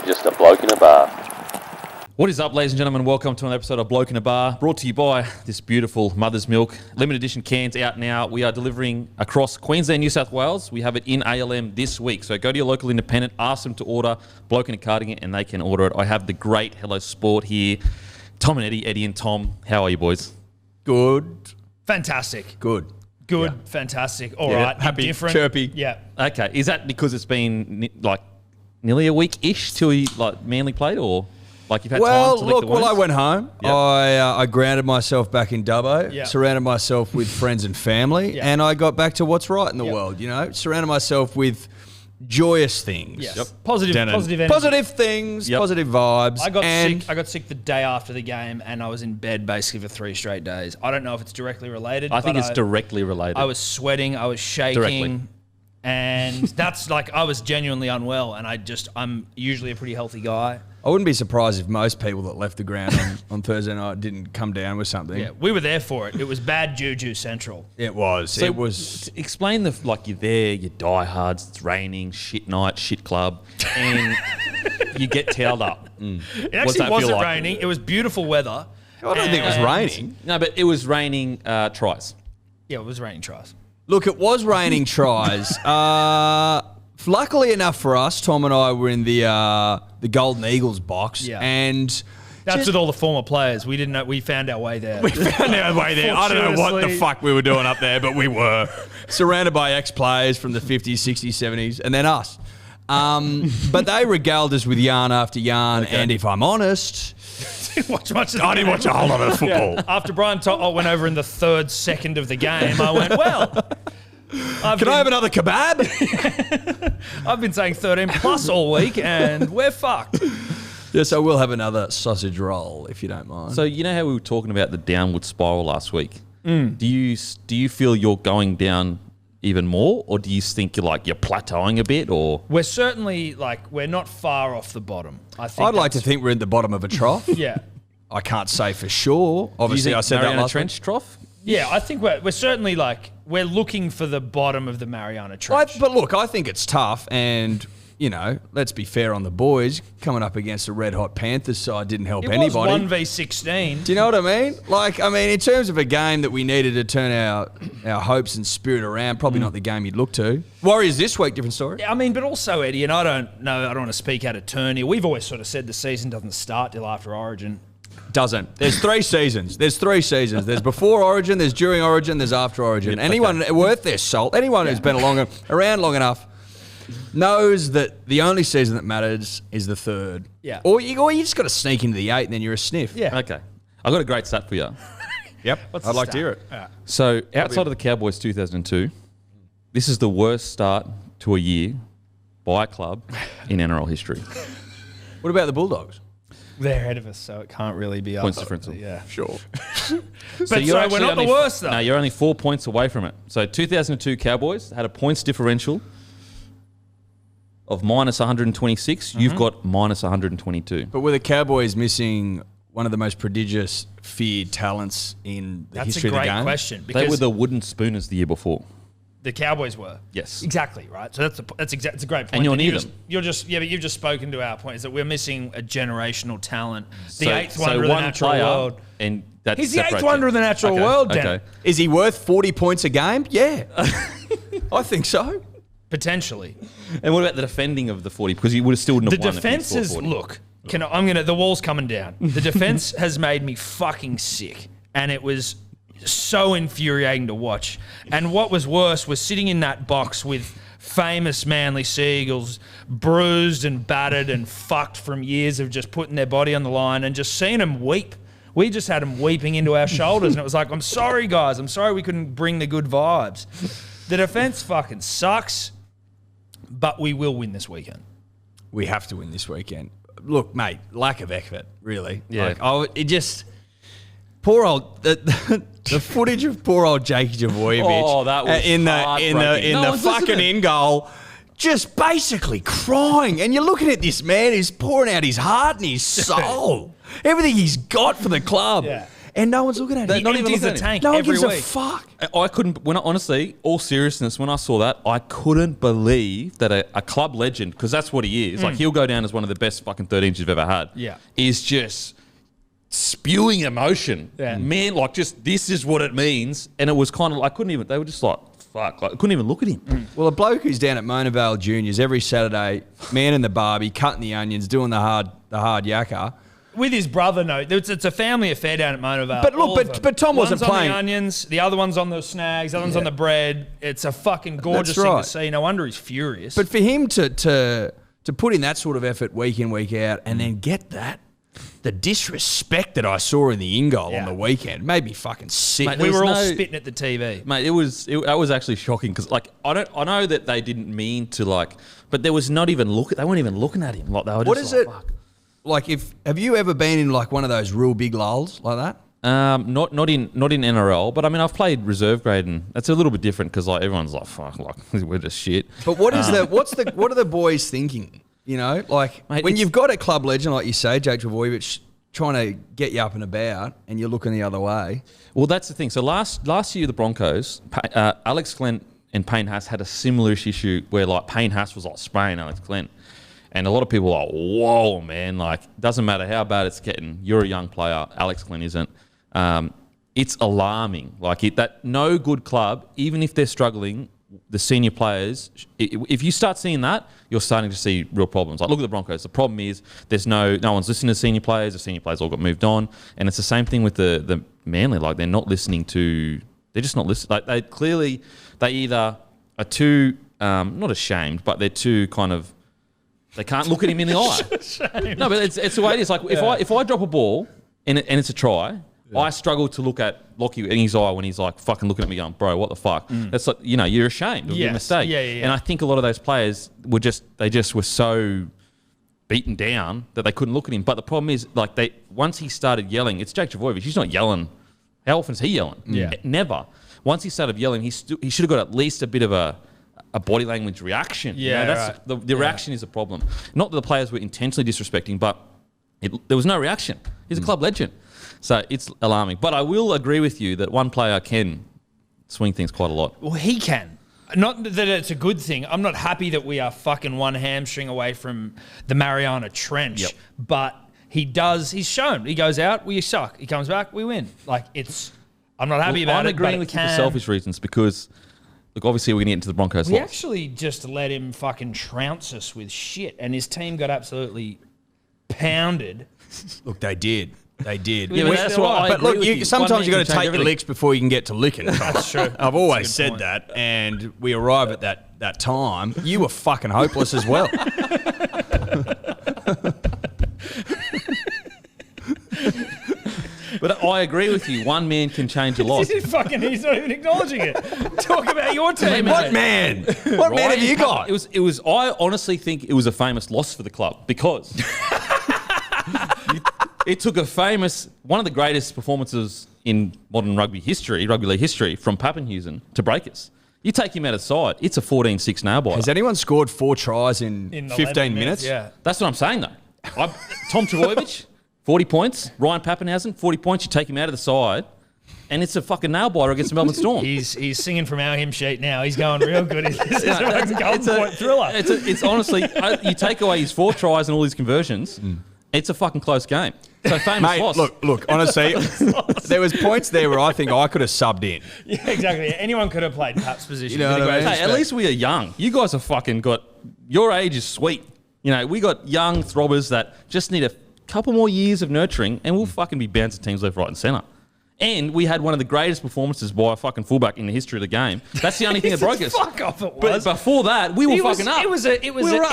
Just a bloke in a bar. What is up, ladies and gentlemen? Welcome to another episode of Bloke in a Bar, brought to you by this beautiful Mother's Milk. Limited edition cans out now. We are delivering across Queensland, New South Wales. We have it in ALM this week. So go to your local independent, ask them to order Bloke in a Cardigan, and they can order it. I have the great Hello Sport here. Tom and Eddy, Eddie and Tom. How are you, boys? Good. Fantastic. Good. Good. Yeah. Fantastic. All right. Happy, different. chirpy. Yeah. Okay. Is that because it's been nearly a week-ish till you Manly played, or you've had time to lick the wounds? I went home. Yep. I grounded myself back in Dubbo, Yep. surrounded myself with friends and family, Yep. and I got back to what's right in the Yep. world, surrounded myself with joyous things. Yes. Yep. Positive energy. Positive things, Yep. positive vibes. I got sick the day after the game, and I was in bed basically for 3 straight days. I don't know if it's directly related. I think but it's directly related. I was sweating. I was shaking. Directly. And that's I was genuinely unwell, and I'm usually a pretty healthy guy. I wouldn't be surprised if most people that left the ground on Thursday night didn't come down with something. Yeah, we were there for it. It was bad juju central. It was. So it was. Explain you're there, you're diehards, it's raining, shit night, shit club, and you get towelled up. It What's actually that wasn't feel like? raining. It was beautiful weather. I don't think it was raining. No, but it was raining tries. Yeah, it was raining tries. Look, it was raining tries. Luckily enough for us, Tom and I were in the Golden Eagles box, Yeah. and That's with all the former players. We didn't know. We found our way there. we found our way there. I don't know what the Fortuitously. fuck we were doing up there, but we were surrounded by ex-players from the 50s, 60s, 70s, and then us. But they regaled us with yarn after yarn, and if I'm honest, watch much of the I didn't game. watch a whole lot of football. After Brian went over in the 3rd second of the game, I went, well, Can I have another kebab? I've been saying 13 plus all week, and we're fucked. Yes, I will have another sausage roll, if you don't mind. So you know how we were talking about the downward spiral last week? Do you feel you're going down even more, or do you think you're plateauing a bit, or? We're certainly, we're not far off the bottom. I think I'd like to think we're in the bottom of a trough. Yeah. I can't say for sure. Do you Obviously, think I said that Mariana last Trench trough? Yeah, I think we're certainly, we're looking for the bottom of the Mariana Trench. But look, I think it's tough, and let's be fair on the boys. Coming up against a red-hot Panthers side didn't help it anybody. was 1v16. Do you know what I mean? In terms of a game that we needed to turn our hopes and spirit around, probably not the game you'd look to. Warriors this week, different story. I mean, but also, Eddie, and I don't want to speak out of turn here. We've always sort of said the season doesn't start till after Origin. Doesn't. There's 3 seasons. There's before Origin, there's during Origin, there's after Origin. Anyone worth their salt, anyone who's been around long enough, knows that the only season that matters is the 3rd. Yeah. Or you just got to sneak into the 8 and then you're a sniff. Yeah. Okay. I've got a great stat for you. Yep. What's I'd the like to stat? hear it. All right. So outside of the Cowboys 2002, this is the worst start to a year by a club in NRL history. What about the Bulldogs? They're ahead of us, so it can't really be Points us. differential. Yeah. Sure. But you're so actually we're not the only- worst, though. No, you're only 4 points away from it. So 2002 Cowboys had a points differential of minus 126. You've got minus 122. But were the Cowboys missing one of the most prodigious, feared talents in the That's history a of the great game? question. They Because were the wooden spooners the year before. the Cowboys were. Yes. Exactly, right? So it's a great point. And you're near but them. but you've just spoken to our point, is that we're missing a generational talent. The So- eighth so wonder of the one natural player, world. And that He's the eighth separates wonder you. of the natural Okay, world, Dan. okay. Is he worth 40 points a game? Yeah. I think so. Potentially. And what about the defending of the 40? Because you would have still wouldn't The have won defense if you is, scored 40. look, the wall's coming down. The defense has made me fucking sick. And it was so infuriating to watch. And what was worse was sitting in that box with famous Manly Seagulls, bruised and battered and fucked from years of just putting their body on the line, and just seeing them weep. We just had them weeping into our shoulders, and it was like, I'm sorry, guys. I'm sorry we couldn't bring the good vibes. The defense fucking sucks, but we will win this weekend. We have to win this weekend. Look, mate, lack of effort, really. Yeah. Poor old the footage of poor old Jake Javojevic Oh, that was in the heartbreaking. No one's fucking listening. in goal, just basically crying. And you're looking at this man who's pouring out his heart and his soul, everything he's got for the club. Yeah. And no one's looking at him. He not even empties the looking at him. tank No one every gives a week. fuck. I couldn't, honestly, all seriousness, when I saw that, I couldn't believe that a club legend, because that's what he is, like he'll go down as one of the best fucking 13s you've ever had, Yeah. is just spewing emotion. Yeah. Man, like just, this is what it means. And it was kind of, I couldn't even, they were just like, fuck, like, I couldn't even look at him. Well, a bloke who's down at Mona Vale Juniors every Saturday, man in the barbie, cutting the onions, doing the hard yakka. With his brother, no. It's a family affair down at Mona Vale. But look, all of them. but Tom wasn't One's playing. on the onions, the other one's on the snags, the other one's on the bread. It's a fucking gorgeous That's thing right. to see. No wonder he's furious. But for him to put in that sort of effort week in, week out, and then get that, the disrespect that I saw in the in-goal Yeah. on the weekend made me fucking sick. Mate, we there were was all no- spitting at the TV. Mate, that was actually shocking because, like, I know that they didn't mean to, like, but there was not even they weren't even looking at him. Like, they were just What is like, it? Fuck. Like, have you ever been in like one of those real big lulls like that? Not in NRL, but I mean, I've played reserve grade, and that's a little bit different because like everyone's like, fuck, like we're just shit. But what is what are the boys thinking? You know, like Mate, when it's- you've got a club legend like you say, Jake Trbojevic, trying to get you up and about, and you're looking the other way. Well, that's the thing. So last year, the Broncos, Alex Glenn and Payne Haas had a similar issue where like Payne Haas was like spraying Alex Glenn. And a lot of people are like, whoa, man, like, doesn't matter how bad it's getting. You're a young player. Alex Glenn isn't. It's alarming. Like, that no good club, even if they're struggling, the senior players, if you start seeing that, you're starting to see real problems. Like, look at the Broncos. The problem is there's no one's listening to senior players. The senior players all got moved on. And it's the same thing with the Manly. Like, they're not listening to, they're just not listening. Like, they either are too, not ashamed, but they're too kind of, they can't look at him in the eye. No, but it's the way it is. Like, if I drop a ball and it's a try, I struggle to look at Lockie in his eye when he's like fucking looking at me going, bro, what the fuck? That's like, you're ashamed of your Yes. mistake. Yeah. And I think a lot of those players were were so beaten down that they couldn't look at him. But the problem is, like, once he started yelling, it's Jake Trbojevic. He's not yelling. How often is he yelling? Yeah. Never. Once he started yelling, he should have got at least a bit of a body language reaction. Yeah, that's right. the reaction is a problem. Not that the players were intentionally disrespecting, but there was no reaction. He's a club legend. So it's alarming. But I will agree with you that one player can swing things quite a lot. Well, he can. Not that it's a good thing. I'm not happy that we are fucking one hamstring away from the Mariana Trench. Yep. But he does. He's shown. He goes out, we suck. He comes back, we win. Like, it's. I'm not happy about I'm it. agreeing with you for selfish reasons because, look, obviously we're going to get into the Broncos We loss. actually just let him fucking trounce us with shit, and his team got absolutely pounded. Look, they did. They did. Yeah, but that's what I But agree look, with you. sometimes One you man got to can change take your everything. licks before you can get to licking. That's true. I've always That's a good said point. that, and we arrive at that time. You were fucking hopeless as well. But I agree with you. One man can change a lot. He's not even acknowledging it. Talk about your team. What man? What man have you got? It was. I honestly think it was a famous loss for the club because it took one of the greatest performances in modern rugby league history, from Pappenhuisen to break us. You take him out of the side, it's a 14-6 nail biter. Has anyone scored 4 tries in 15 minutes? Yeah. That's what I'm saying, though. Tom Trbojevic, 40 points. Ryan Pappenhausen, 40 points. You take him out of the side, and it's a fucking nail biter against the Melbourne Storm. He's singing from our hymn sheet now. He's going real good. This is a golden point thriller. It's honestly, you take away his 4 tries and all his conversions, it's a fucking close game. So famous Mate, loss. look, honestly, there was points there where I think I could have subbed in. Yeah, exactly. Anyone could have played Pap's position. You know With the what I greatest mean? Hey, at least we are young. You guys have fucking got, your age is sweet. We got young throbbers that just need a couple more years of nurturing and we'll fucking be bouncing teams left, right and centre. And we had one of the greatest performances by a fucking fullback in the history of the game. That's the only thing that broke us. Fuck off, it But was. before that, we were fucking up. It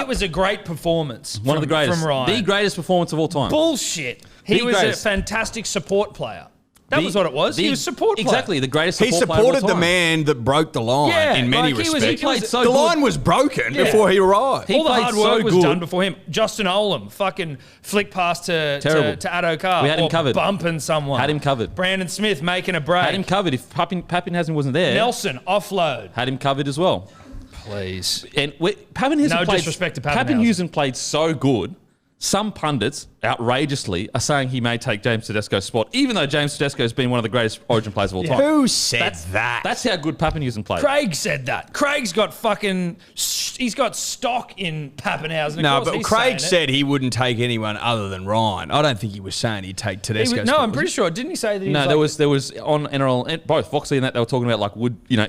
was a great performance. One of the greatest. from Ryan. The greatest performance of all time. Bullshit. He The was greatest. a fantastic support player. That was what it was. He was support player. Exactly, the greatest He support player of all supported the time. man that broke the line Yeah, in many like he respects. was- he played so the good. line was broken before he arrived. He All the played hard so work was good. done before him. Justin Olam, fucking flick pass to Terrible. Addo Carr. We had him or covered. Bumping someone. Had him covered. Brandon Smith making a break. Had him covered. If Pappenhausen wasn't there, Nelson, offload. had him covered as well. Please. And Pappenhausen No played, disrespect to Pappenhausen. Pappenhausen played so good some pundits outrageously are saying he may take James Tedesco's spot, even though James Tedesco has been one of the greatest Origin players of all time. Who said that? That's how good Pappenhausen played. Craig said that. Craig's got he's got stock in Pappenhausen. No, but Craig said he wouldn't take anyone other than Ryan. I don't think he was saying he'd take Tedesco's spot. I'm pretty sure. Didn't he say that? No, there was on NRL, both Foxy and that, they were talking about like,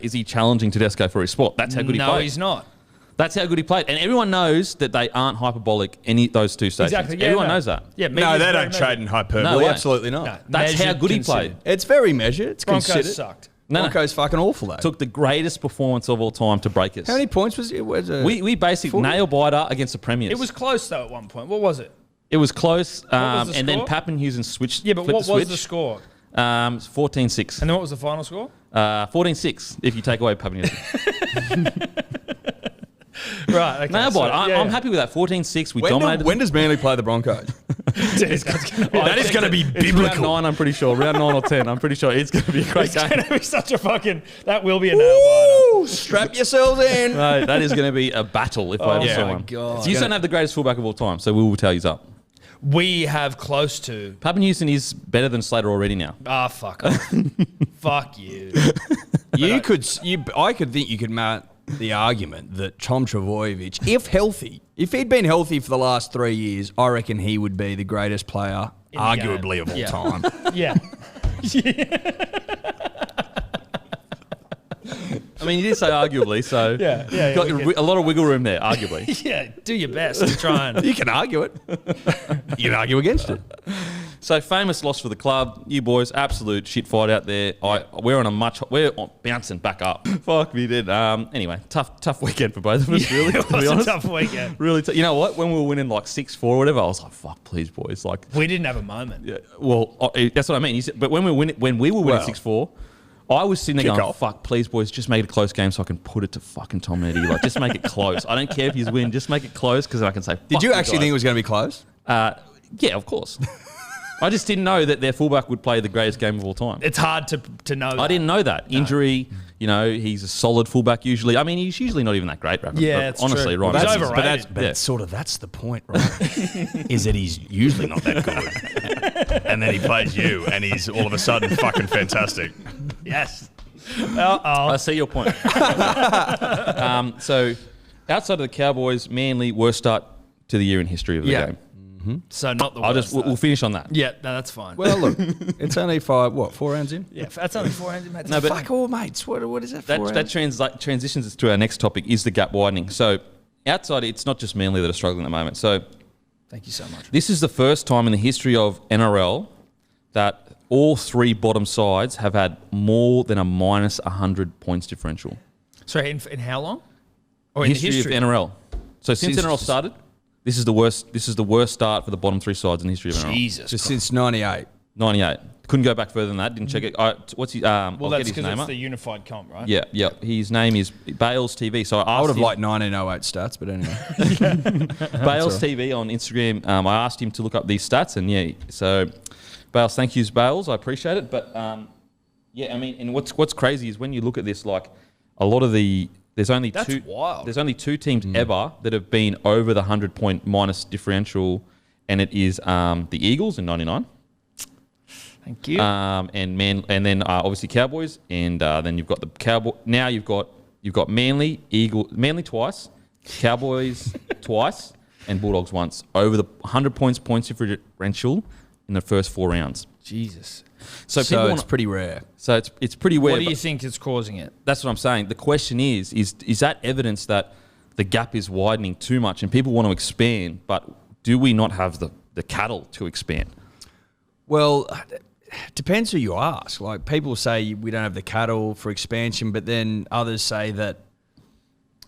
is he challenging Tedesco for his spot? That's how good he played. No, he's not. That's how good he played. And everyone knows that they aren't hyperbolic, those two stations. Exactly. Yeah, everyone knows that. Yeah, no, they don't trade in hyperbole. No way. Absolutely not. No, That's how measured, good he considered. played. It's very measured. It's Broncos considered. sucked. Broncos fucking awful, though. Took the greatest performance of all time to break us. How many points was it? We basically nail-biter against the Premiers. It was close, though, at one point. What was it? It was close. was the and then score? Pappenhausen switched. Yeah, but flipped what the was switch. the score? 14-6. And then what was the final score? 14-6 if you take away Pappenhausen. Right. Okay. Nail bite. So, I'm happy with that. 14-6. We dominated. When does Manly play the Broncos? That is going to be It's biblical. round 9, I'm pretty sure. Round 9 or 10. I'm pretty sure it's going to be a great It's game. going to be such a fucking... That will be a nail biter. Strap yourselves in. No, that is going to be a battle if I ever yeah. saw Oh my one. God. You don't have the greatest fullback of all time, so we will tell you up. We have close to... Pappenhausen is better than Slater already now. Fuck off. Fuck you. I could think you could mount the argument that Tom Trbojevic, if he'd been healthy for the last 3 years, I reckon he would be the greatest player, the arguably, game. of all time. Yeah. I mean, you did say arguably, so Yeah, got we a lot of wiggle room there, arguably. Yeah, do your best to try and... You can argue it. You can argue against it. So famous loss for the club. You boys, absolute shit fight out there. We're bouncing back up. Fuck me, did. Anyway, tough weekend for both of us, really. It to was be honest. a tough weekend. Really, you know what? When we were winning like 6-4 or whatever, I was like, "Fuck, please, boys!" Like, We didn't have a moment. yeah, well, that's what I mean. But when we were winning 6-4, I was sitting there going, off. "Fuck, please, boys, just make it a close game so I can put it to fucking Tom and Eddy. Like, just make it close. I don't care if you win, just make it close because I can say." Did you actually think it was going to be close? Yeah, of course. I just didn't know that their fullback would play the greatest game of all time. It's hard to know. I didn't know that. Injury, he's a solid fullback usually. I mean, he's usually not even that great, Rabbit. Yeah, but it's honestly, true. right. He's now. overrated. But that's the point, right? Is that he's usually not that good. And then he plays you, and he's all of a sudden fucking fantastic. Yes. I see your point. So, outside of the Cowboys, Manly, worst start to the year in history of the game. So not the worst. We'll finish on that. Yeah, no, that's fine. Well, look, it's only 4 rounds in? Yeah, that's only 400, mate. No, but Fuck all, mates. What is that for? that transitions us to our next topic, is the gap widening. So, outside, it's not just Manly that are struggling at the moment. So, Thank you so much. this is the first time in the history of NRL that all 3 bottom sides have had more than a minus 100 points differential. Sorry, in how long? Or in History, the history of NRL. So since NRL started, this is the worst start for the bottom 3 sides in the history of NRL. Jesus. Just since 98. 98. Couldn't go back further than that. Didn't check it. What's his? Well, I'll that's get his because name it's up. the unified comp, right? Yeah. His name is Bales TV. So I would have him, liked 1908 stats, but anyway. Bales TV on Instagram. I asked him to look up these stats, and so Bales, thank you, Bales. I appreciate it. But I mean, and what's crazy is when you look at this, like a lot of there's only That's wild. There's only 2 teams ever that have been over the 100-point minus differential, and it is the Eagles in '99. Thank you. And then obviously Cowboys, and then you've got the Cowboy. Now you've got Manly, Manly twice, Cowboys twice, and Bulldogs once over the 100 points differential in the first 4 rounds. Jesus. So it's pretty rare. So it's pretty weird. What do you think is causing it? That's what I'm saying. The question is that evidence that the gap is widening too much and people want to expand, but do we not have the cattle to expand? Well, depends who you ask. Like, people say we don't have the cattle for expansion, but then others say that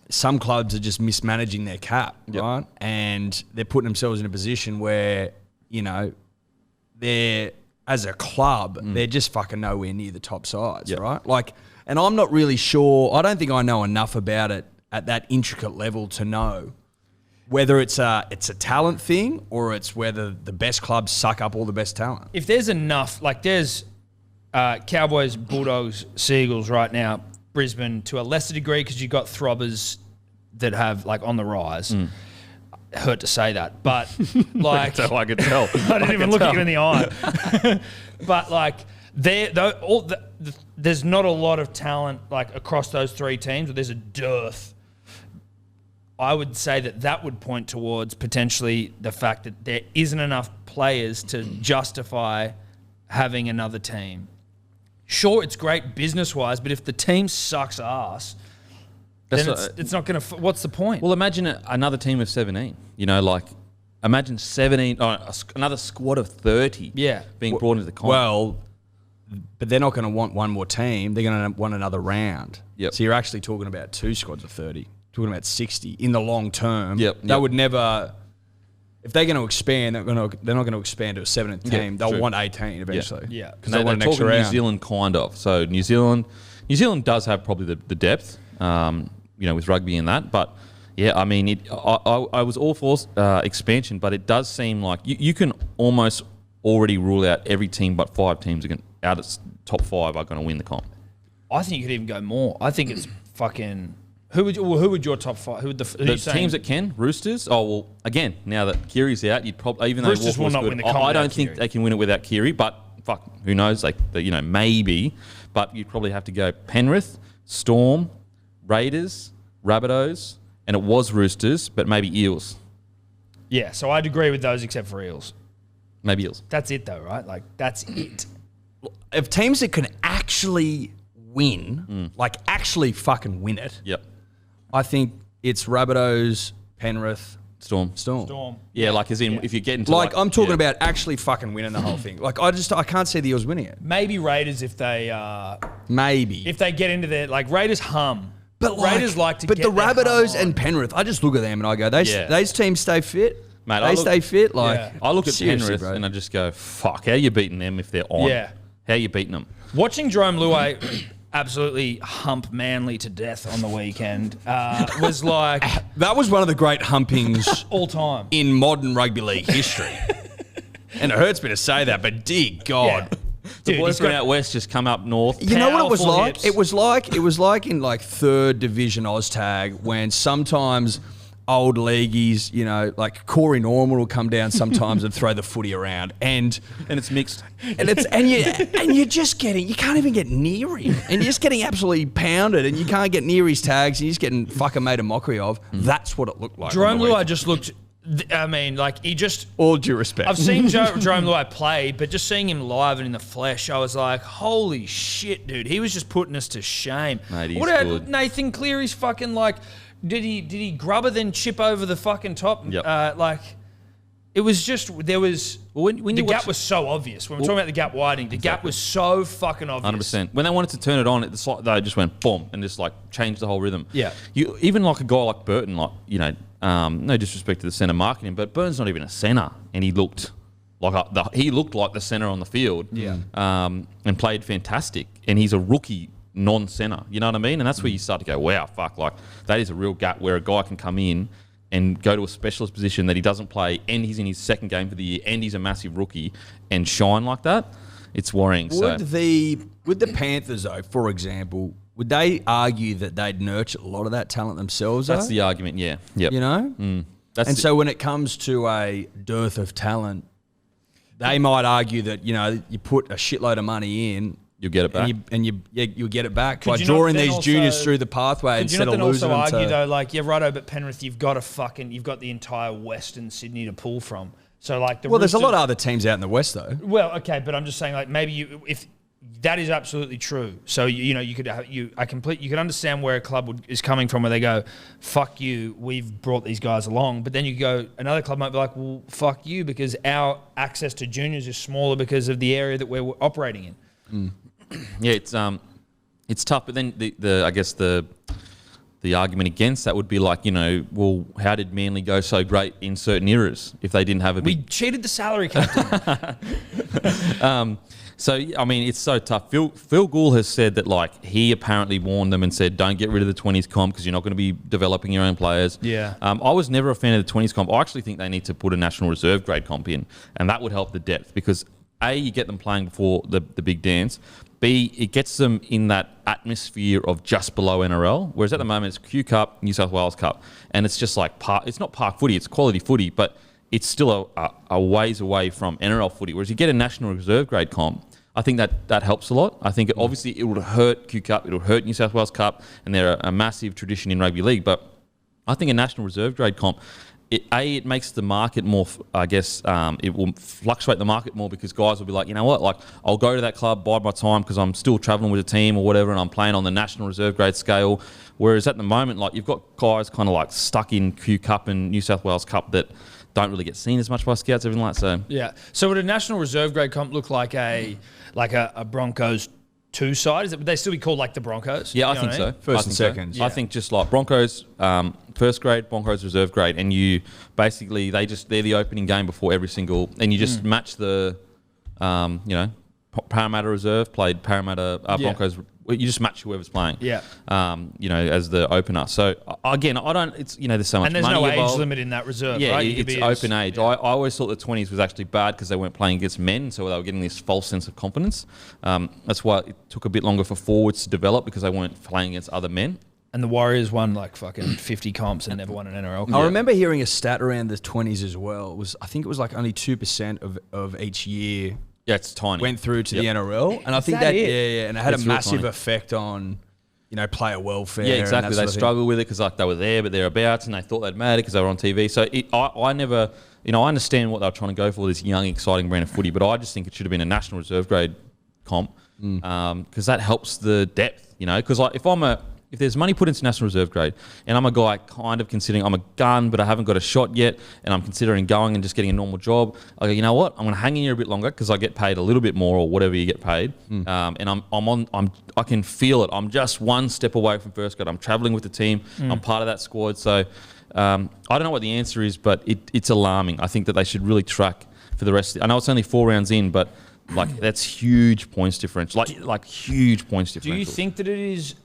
some clubs are just mismanaging their cap, right? And they're putting themselves in a position where, they're, as a club, they're just fucking nowhere near the top sides, right? Like, and I'm not really sure. I don't think I know enough about it at that intricate level to know whether it's a talent thing or it's whether the best clubs suck up all the best talent. If there's enough, like there's Cowboys, Bulldogs, Seagulls right now, Brisbane to a lesser degree because you've got throbbers that have like on the rise. hurt to say that, but like So I could tell. I didn't even look at you in the eye. But like there's not a lot of talent like across those three teams, but there's a dearth. I would say that would point towards potentially the fact that there isn't enough players to justify having another team. Sure, it's great business-wise, but if the team sucks ass, then it's not going to... What's the point? Well, imagine another team of 17. You know, like, imagine 17... another squad of 30 being brought into the comp. Well, but they're not going to want one more team. They're going to want another round. Yep. So you're actually talking about 2 squads of 30. Talking about 60 in the long term. Yep. That would never... If they're going to expand, they're not going to expand to a 7th team. They'll want 18 eventually. Yeah. Because they want an extra New round. Zealand, kind of. So New Zealand does have probably the depth, with rugby and that. But yeah, I mean, I was all for expansion, but it does seem like you can almost already rule out every team but 5 teams out of top 5 are going to win the comp. I think you could even go more. I think it's fucking... Who would your top 5? Who would the teams that can? Roosters? Oh, well, again, now that Kiri's out, you'd probably... Even though Roosters will not win the comp I don't without think Kiri. they can win it without Kiri, but fuck, who knows? Like, maybe. But you'd probably have to go Penrith, Storm, Raiders, Rabbitohs, and it was Roosters, but maybe Eels. Yeah, so I'd agree with those except for Eels. Maybe Eels. That's it though, right? Like, that's it. If teams that can actually win, like actually fucking win it, Yep. I think it's Rabbitohs, Penrith, Storm. Storm. Yeah, like as in if you get into Like I'm talking about actually fucking winning the whole thing. Like I can't see the Eels winning it. Maybe Raiders if they Maybe. get into their like Raiders hum. But Raiders like to But get the their hum Rabbitohs on. and Penrith, I just look at them and I go, those teams stay fit. Mate, they stay fit. Like Yeah. I look at seriously, Penrith bro. and I just go, fuck, how are you beating them if they're on? Yeah. How are you beating them? Watching Jerome Luai absolutely hump Manly to death on the weekend was like That was one of the great humpings all time. in modern rugby league history. And it hurts me to say that, but dear God. Yeah. The Dude, boys he's from got- out west just come up north. You know what it was Powerful like? hips. It was like in like 3rd division Oztag when sometimes old leagueies, like Corey Norman will come down sometimes and throw the footy around and And it's mixed. you're just getting, you can't even get near him, and you're just getting absolutely pounded, and you can't get near his tags, and you're just getting fucking made a mockery of. That's what it looked like. Jerome on the week. Luai just looked. I mean, like he just. All due respect. I've seen Jerome Luai play, but just seeing him live and in the flesh, I was like, "Holy shit, dude!" He was just putting us to shame. Mate, he's what about good. Nathan Cleary's fucking like? Did he grubber then chip over the fucking top? Yep. Like, it was just there was when the you gap watch- was so obvious. When we're talking about the gap widening, the gap was so fucking obvious. 100%. When they wanted to turn it on, they just went boom and just like changed the whole rhythm. Yeah. You even like a guy like Burton, like no disrespect to the centre marking, but Burton's not even a centre, and he looked like the centre on the field. Yeah. And played fantastic, and he's a rookie non-centre. You know what I mean? And that's where you start to go, wow, fuck, like that is a real gap where a guy can come in and go to a specialist position that he doesn't play, and he's in his 2nd game for the year, and he's a massive rookie, and shine like that. It's worrying. Would the Panthers, though, for example, would they argue that they'd nurture a lot of that talent themselves? That's though? the argument, yeah. Yep. That's So when it comes to a dearth of talent, they might argue that you put a shitload of money in. you'll get it back. And you'll get it back Could by you not drawing then these also- juniors through the pathway Could you instead not of then losing also them argue to... though, like, yeah, righto, but Penrith, you've got the entire Western Sydney to pull from. So like the Well, there's a lot of Roosters- other teams out in the West, though. Well, okay, but I'm just saying, like, maybe if that is absolutely true. So you could understand where a club is coming from, where they go, "Fuck you, we've brought these guys along." But then you go, another club might be like, "Well, fuck you, because our access to juniors is smaller because of the area that we're operating in." Yeah, it's tough. But then I guess the argument against that would be like, well, how did Manly go so great in certain eras if they didn't have a We big... cheated the salary captain. So, I mean, it's so tough. Phil Gould has said that, like, he apparently warned them and said, don't get rid of the 20s comp because you're not going to be developing your own players. Yeah. I was never a fan of the 20s comp. I actually think they need to put a national reserve grade comp in, and that would help the depth because A, you get them playing before the big dance. B, it gets them in that atmosphere of just below NRL, whereas at the moment it's Q Cup, New South Wales Cup, and it's just like it's not park footy, it's quality footy, but it's still a ways away from NRL footy. Whereas you get a national reserve grade comp, I think that helps a lot. I think obviously it would hurt Q Cup, it would hurt New South Wales Cup, and they're a massive tradition in rugby league. But I think a national reserve grade comp, it makes the market more, I guess, it will fluctuate the market more because guys will be like, you know what, like I'll go to that club, bide my time because I'm still travelling with a team or whatever and I'm playing on the national reserve grade scale. Whereas at the moment, like you've got guys kind of like stuck in Q Cup and New South Wales Cup that don't really get seen as much by scouts, everything like that. So yeah. So would a national reserve grade comp look like a Broncos 2 side? Would they still be called like the Broncos? Yeah, I think so. First and second. I think just like Broncos, first grade, Broncos reserve grade, and you basically they're the opening game before every single, and you just match the, Parramatta reserve played Parramatta Broncos. You just match whoever's playing. Yeah. As the opener. So again, I don't. It's there's so much. And there's money no age involved. limit in that reserve. Yeah, right? it's open age. Yeah. I always thought the 20s was actually bad because they weren't playing against men, so they were getting this false sense of confidence. That's why it took a bit longer for forwards to develop because they weren't playing against other men. And the Warriors won like fucking 50 comps and never won an NRL comp. I remember hearing a stat around the 20s as well. I think it was like only 2% of each year. Yeah, it's tiny. Went through to the NRL, and I think that and it had It's a real massive tiny. effect on, player welfare. Yeah, and exactly. that They sort of thing. struggled with it because like they were there, but thereabouts, and they thought they'd made it because they were on TV. So I never, I understand what they were trying to go for, this young, exciting brand of footy, but I just think it should have been a national reserve grade comp because that helps the depth, because like if there's money put into national reserve grade and I'm a guy kind of considering I'm a gun but I haven't got a shot yet and I'm considering going and just getting a normal job, I go, you know what, I'm going to hang in here a bit longer because I get paid a little bit more or whatever you get paid, and I can feel it. I'm just one step away from first grade. I'm travelling with the team. I'm part of that squad. So I don't know what the answer is, but it's alarming. I think that they should really track for the rest. I know it's only 4 rounds in, but like that's huge points differential. Like huge points differential. Do you think that it is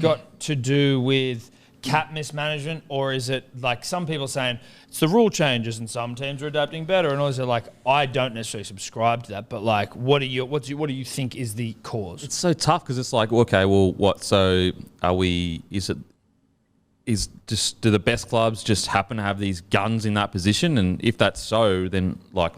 got to do with cap mismanagement, or is it like some people saying it's the rule changes and some teams are adapting better, and others are like, I don't necessarily subscribe to that, but like, what do you think is the cause? It's so tough because it's like, okay, well, what? So do the best clubs just happen to have these guns in that position? And if that's so, then like,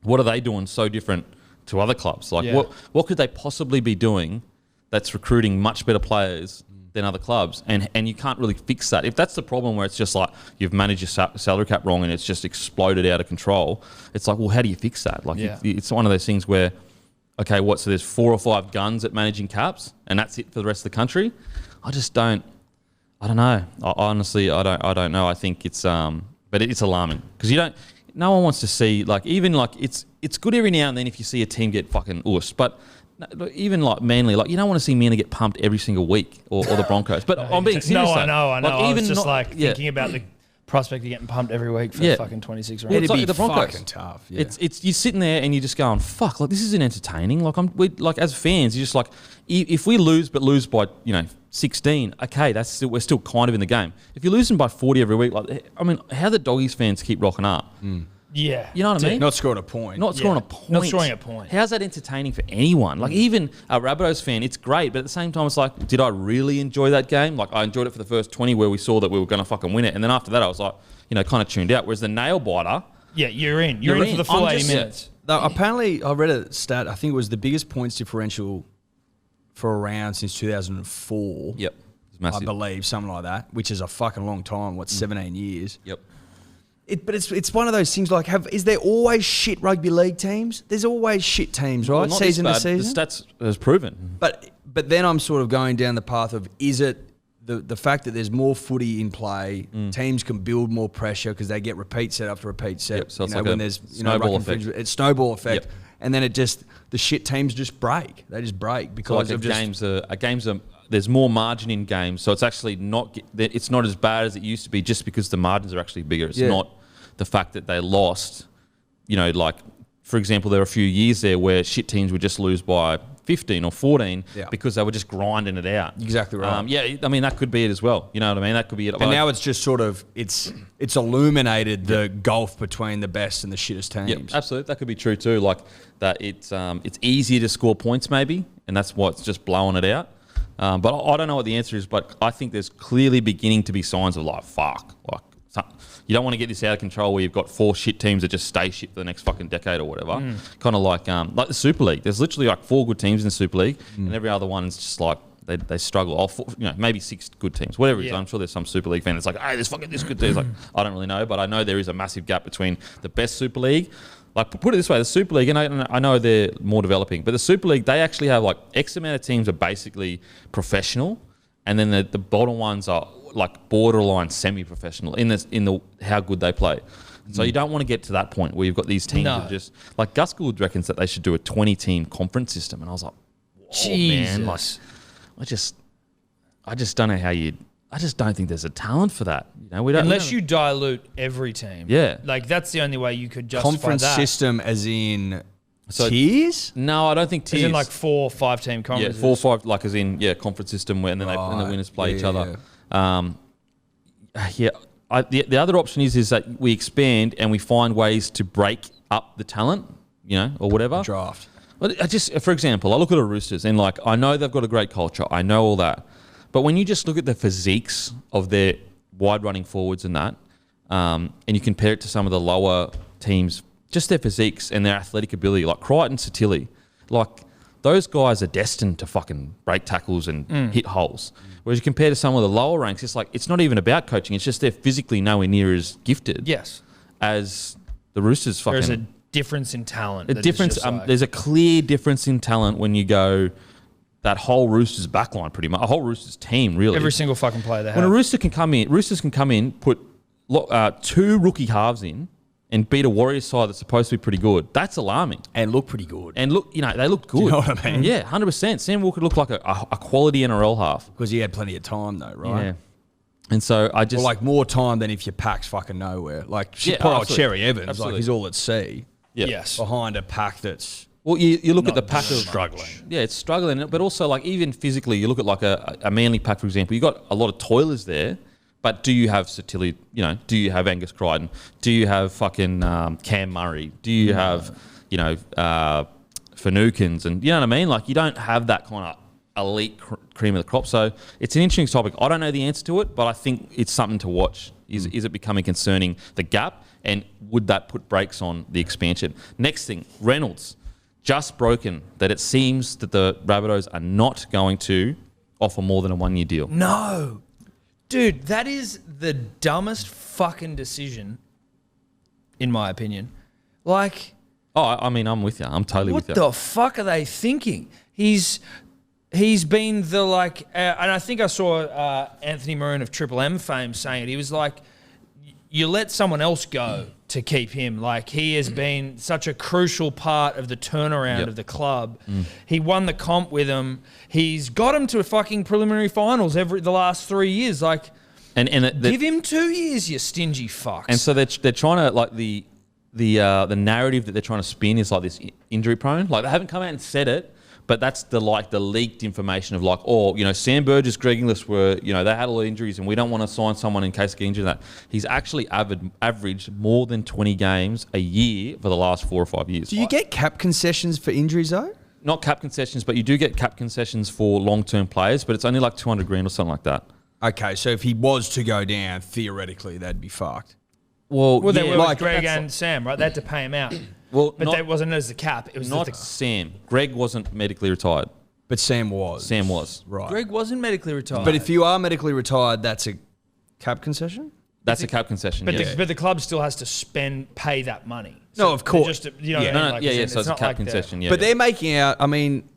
what are they doing so different to other clubs? Like, what could they possibly be doing that's recruiting much better players than other clubs? And you can't really fix that. If that's the problem where it's just like you've managed your salary cap wrong and it's just exploded out of control, it's like, well, how do you fix that? Like, it's one of those things where, okay, so there's 4 or 5 guns at managing caps and that's it for the rest of the country? I don't know. Honestly, I don't know. I think it's, but it's alarming because no one wants to see, like, even like it's good every now and then if you see a team get fucking oosed, but even like Manly, like you don't want to see Manly get pumped every single week or the Broncos. But I'm being serious. No, I know. Like, I was just thinking about the prospect of getting pumped every week for fucking 26 rounds. It'd It'd be be the Broncos. fucking tough. Yeah. It's you're sitting there and you're just going, fuck, like this isn't entertaining. Like as fans, you're just like, if we lose by 16, okay, we're still kind of in the game. If you're losing by 40 every week, like I mean, how the Doggies fans keep rocking up? Yeah. You know what I mean? Not scoring a point. Not scoring a point. Not scoring a point. How's that entertaining for anyone? Like even a Rabbitohs fan, it's great, but at the same time, it's like, did I really enjoy that game? Like I enjoyed it for the first 20 where we saw that we were going to fucking win it, and then after that, I was like, kind of tuned out. Whereas the nail biter, you're in for the full 80 minutes. Though apparently, I read a stat. I think it was the biggest points differential for a round since 2004. Yep, it's massive. I believe something like that, which is a fucking long time. 17 years? Yep. But it's one of those things like, is there always shit rugby league teams? There's always shit teams, right? Well, not season this to bad. season. The stats has proven. But then I'm sort of going down the path of, is it the fact that there's more footy in play, teams can build more pressure because they get repeat set after repeat set. Yep, so it's like when a there's snowball effect. It's snowball effect. Yep. And then the shit teams just break. They just break because So like games are there's more margin in games, so it's actually not as bad as it used to be just because the margins are actually bigger. It's not the fact that they lost, like, for example, there were a few years there where shit teams would just lose by 15 or 14 Yeah. because they were just grinding it out. Exactly right. Yeah, I mean, that could be it as well. You know what I mean? That could be it. And now it's just sort of it's illuminated the gulf between the best and the shittest teams. Yeah, absolutely. That could be true too. Like that it's easier to score points maybe, and that's why it's just blowing it out. But I don't know what the answer is, but I think there's clearly beginning to be signs of you don't want to get this out of control where you've got 4 shit teams that just stay shit for the next fucking decade or whatever. Kind of like the Super League. There's literally like 4 good teams in the Super League, and every other one's just like they struggle. Maybe 6 good teams, whatever it is. I'm sure there's some Super League fan that's like, hey, there's fucking this good team. It's like, I don't really know, but I know there is a massive gap between the best Super League. Like, put it this way, the Super League, and I know they're more developing, but the Super League, they actually have like X amount of teams are basically professional, and then the bottom ones are like borderline semi-professional in the how good they play. So you don't want to get to that point where you've got these teams that just like Gus Gould reckons that they should do a 20-team conference system, and I was like, Jesus. man, like, I just don't know how you. I just don't think there's a talent for that. You know, unless you dilute every team. Yeah, like that's the only way you could justify conference that. system, as in tiers. No, I don't think tiers. As in like 4 or 5 team conferences. Yeah, 4 or 5, like as in conference system where and then and the winners play each other. The other option is that we expand and we find ways to break up the talent, or whatever. Draft. Well, for example, I look at the Roosters and like I know they've got a great culture. I know all that. But when you just look at the physiques of their wide running forwards and that, and you compare it to some of the lower teams, just their physiques and their athletic ability, like Crichton, Satili, like those guys are destined to fucking break tackles and hit holes. Whereas you compare to some of the lower ranks, it's not even about coaching. It's just they're physically nowhere near as gifted as the Roosters fucking. There's a difference in talent. There's a clear difference in talent when you go that whole Roosters backline, pretty much a whole Roosters team, really. Every single fucking player they have. When a Roosters can come in, put 2 rookie halves in, and beat a Warriors side that's supposed to be pretty good. That's alarming. And look pretty good. And look, they look good. Do you know what I mean? Yeah, 100%. Sam Walker looked like a quality NRL half. Because he had plenty of time though, right? Yeah. And so I just... Or like more time than if your pack's fucking nowhere. Like poor old Cherry Evans, like he's all at sea. Yeah. Yes. Behind a pack that's... Well, you look at the pack struggling. Yeah, it's struggling. But also, like, even physically, you look at like a Manly pack, for example. You got a lot of toilers there, but do you have Satili? Do you have Angus Crichton? Do you have fucking Cam Murray? Do you have Finucans? And you know what I mean? Like, you don't have that kind of elite cream of the crop. So it's an interesting topic. I don't know the answer to it, but I think it's something to watch. Is it becoming concerning, the gap, and would that put brakes on the expansion? Next thing, Reynolds. Just broken that it seems that the Rabbitohs are not going to offer more than a 1-year deal. No. Dude, that is the dumbest fucking decision, in my opinion. Like... Oh, I mean, I'm with you. I'm totally with you. What the fuck are they thinking? He's been the like... and I think I saw Anthony Maroon of Triple M fame saying it. He was like, you let someone else go to keep him. Like, he has been such a crucial part of the turnaround of the club. He won the comp with him. He's got him to fucking preliminary finals the last 3 years. Like, give him 2 years, you stingy fucks. And so they're trying to, like, the narrative that they're trying to spin is like this injury prone. Like, they haven't come out and said it, but that's the leaked information of like, Sam Burgess, Greg Inglis were, they had a lot of injuries and we don't want to sign someone in case of injury. That he's actually averaged more than 20 games a year for the last 4 or 5 years. Do you get cap concessions for injuries though? Not cap concessions, but you do get cap concessions for long-term players, but it's only like $200,000 or something like that. Okay, so if he was to go down, theoretically, that'd be fucked. Well, they were like Greg and Sam, right? They had to pay him out. Well, but that wasn't as the cap. It was not Sam. Greg wasn't medically retired. But Sam was. Sam was. Right. Greg wasn't medically retired. But if you are medically retired, that's a cap concession? That's a cap concession, but the club still has to pay that money. So of course. So it's a cap concession, But they're making out,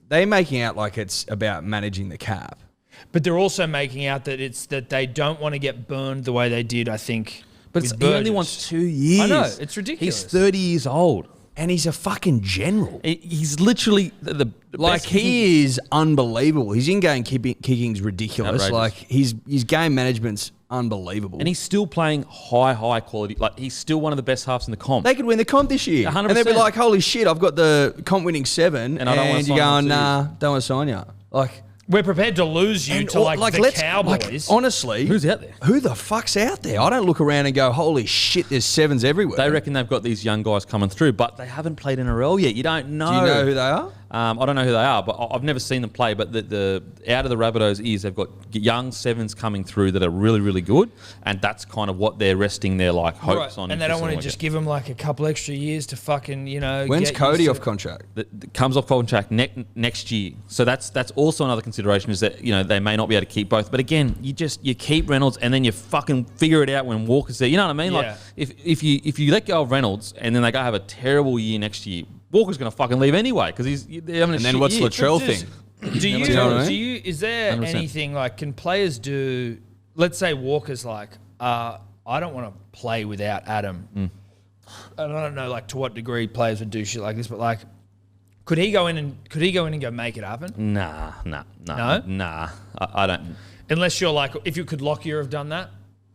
they're making out like it's about managing the cap. But they're also making out that it's that they don't want to get burned the way they did, I think. But he only wants 2 years. I know, it's ridiculous. He's 30 years old. and he's a fucking general. He's literally the Like, best he is unbelievable. His in-game kicking's ridiculous. Outrageous. Like, his game management's unbelievable. and he's still playing high quality. Like, he's still one of the best halves in the comp. They could win the comp this year. 100%. And they'd be like, holy shit, I've got the comp winning 7. And I don't wanna you're sign going, you. nah, don't want to sign you. Like, We're prepared to lose you to the Cowboys. Honestly, Who's out there? Who the fuck's out there? I don't look around and go, holy shit, there's 7s everywhere. They reckon they've got these young guys coming through, but they haven't played NRL yet. You don't know. Do you know who they are? I don't know who they are, but I've never seen them play. But the out of the Rabbitohs is they've got young 7s coming through that are really, really good, and that's kind of what they're resting their hopes on. And they don't want to just give him like a couple extra years to fucking, When's get Cody used off to- contract? That comes off contract next year. So that's also another consideration is that they may not be able to keep both. But again, you keep Reynolds and then you fucking figure it out when Walker's there. You know what I mean? Yeah. Like if you let go of Reynolds and then they go have a terrible year next year, Walker's going to fucking leave anyway because they're having a And then shit what's year. Latrell Just- thing? Do you? know what I mean? Is there 100%. anything like? Can players do? Let's say Walker's like, I don't want to play without Adam. And I don't know like to what degree players would do shit like this, but like, could he go in and go make it happen? Nah. No? I don't. Unless you're like, if you could Lockyer have done that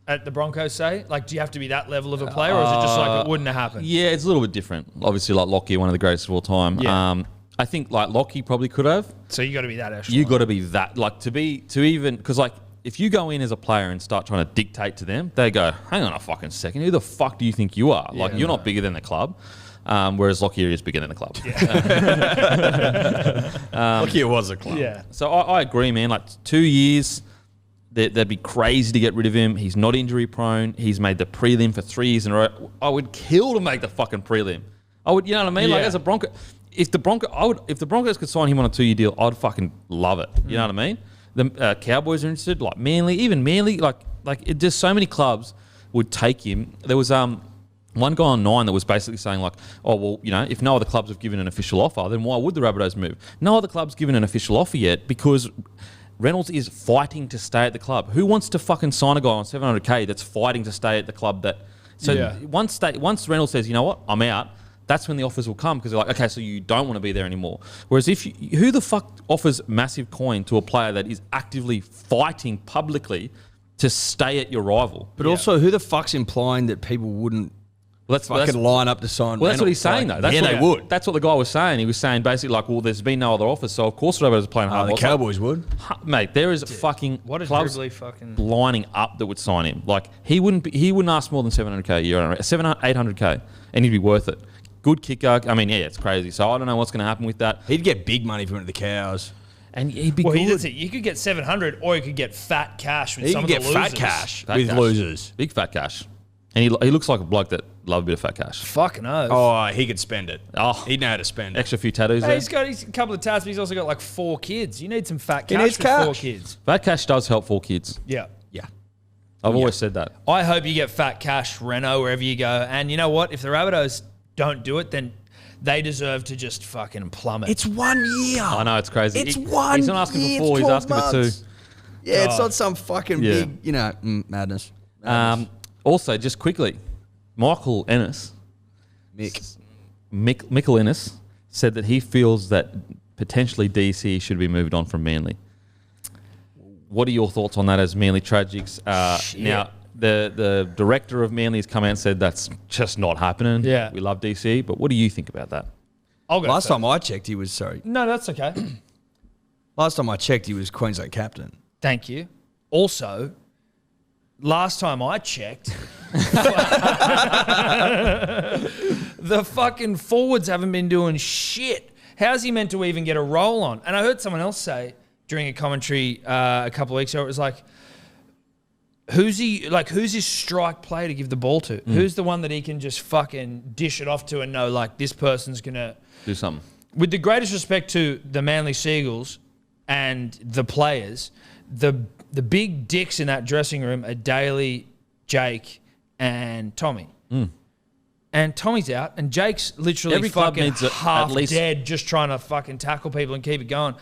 at the Broncos, say, like, do you have to be that level of a player, or is it just like it wouldn't have happened? Yeah, it's a little bit different. Obviously, like Lockyer, one of the greatest of all time. Yeah. I think like Lockyer probably could have. So you got to be that echelon. You got to be that because like if you go in as a player and start trying to dictate to them, they go, "Hang on a fucking second, who the fuck do you think you are? Like you're not bigger than the club." Whereas Lockyer is bigger than the club. Lockyer was a club. Yeah. So I agree, man. Like 2 years, they'd be crazy to get rid of him. He's not injury prone. He's made the prelim for 3 years in a row. I would kill to make the fucking prelim. I would, you know what I mean? Like Yeah. as a Bronco, if the Broncos could sign him on a 2 year deal, I'd fucking love it. You know what I mean? The Cowboys are interested, like Manly, like it just so many clubs would take him. There was one guy on 9 that was basically saying like, oh well, if no other clubs have given an official offer, then why would the Rabbitohs move? No other club's given an official offer yet because Reynolds is fighting to stay at the club. Who wants to fucking sign a guy on $700K that's fighting to stay at the club? Once Reynolds says, you know what, I'm out, that's when the offers will come because they're like, okay, so you don't want to be there anymore. Whereas who the fuck offers massive coin to a player that is actively fighting publicly to stay at your rival? But also, who the fuck's implying that people wouldn't fucking line up to sign? Well, that's what Reynolds? he's saying, Like, though. They would. That's what the guy was saying. He was saying basically like, well, there's been no other offers, so of course the Rabbitohs are playing hard. The Cowboys would. Mate, there is fucking What a clubs dribbly fucking... lining up that would sign him. Like he wouldn't ask more than $700K a year, $800K, and he'd be worth it. Good kicker. I mean, yeah, it's crazy. So I don't know what's going to happen with that. He'd get big money from the Cows. And he'd be Well, good. that's it. You could get 700, or you could get fat cash with He some could of get the fat losers. cash Fat with cash. losers. Big fat cash. And he looks like a bloke that love a bit of fat cash. Fucking oath. Oh, he could spend it. Oh. He'd know how to spend it. Extra few tattoos Hey, there. he's got a couple of tats, but he's also got like 4 kids. You need some fat He cash needs for cash. 4 kids. Fat cash does help for kids. Yeah. Yeah. I've always said that. I hope you get fat cash, Reno, wherever you go. And you know what? If the Rabbitohs don't do it, then they deserve to just fucking plummet. It's 1 year. I know, it's crazy. It's 1 He's not asking year, for 4, it's he's 12 asking for 2. months. Yeah, it's God. not some fucking Yeah. big, madness. Also, just quickly, Michael Ennis, Michael Ennis, said that he feels that potentially DC should be moved on from Manly. What are your thoughts on that as Manly Tragics? Now, the director of Manly has come out and said that's just not happening. Yeah. We love DC, but what do you think about that? I'll go Last first. time I checked, he was No, that's okay. Last time I checked, he was Queensland captain. Thank you. Also, last time I checked, the fucking forwards haven't been doing shit. How's he meant to even get a roll on? And I heard someone else say during a commentary a couple of weeks ago, it was like, who's his strike play to give the ball to? Who's the one that he can just fucking dish it off to and know, like, this person's going to... Do something. With the greatest respect to the Manly Seagulls and the players, the big dicks in that dressing room are Daly, Jake, and Tommy. And Tommy's out, and Jake's literally Every club fucking needs half at least... dead, just trying to fucking tackle people and keep it going.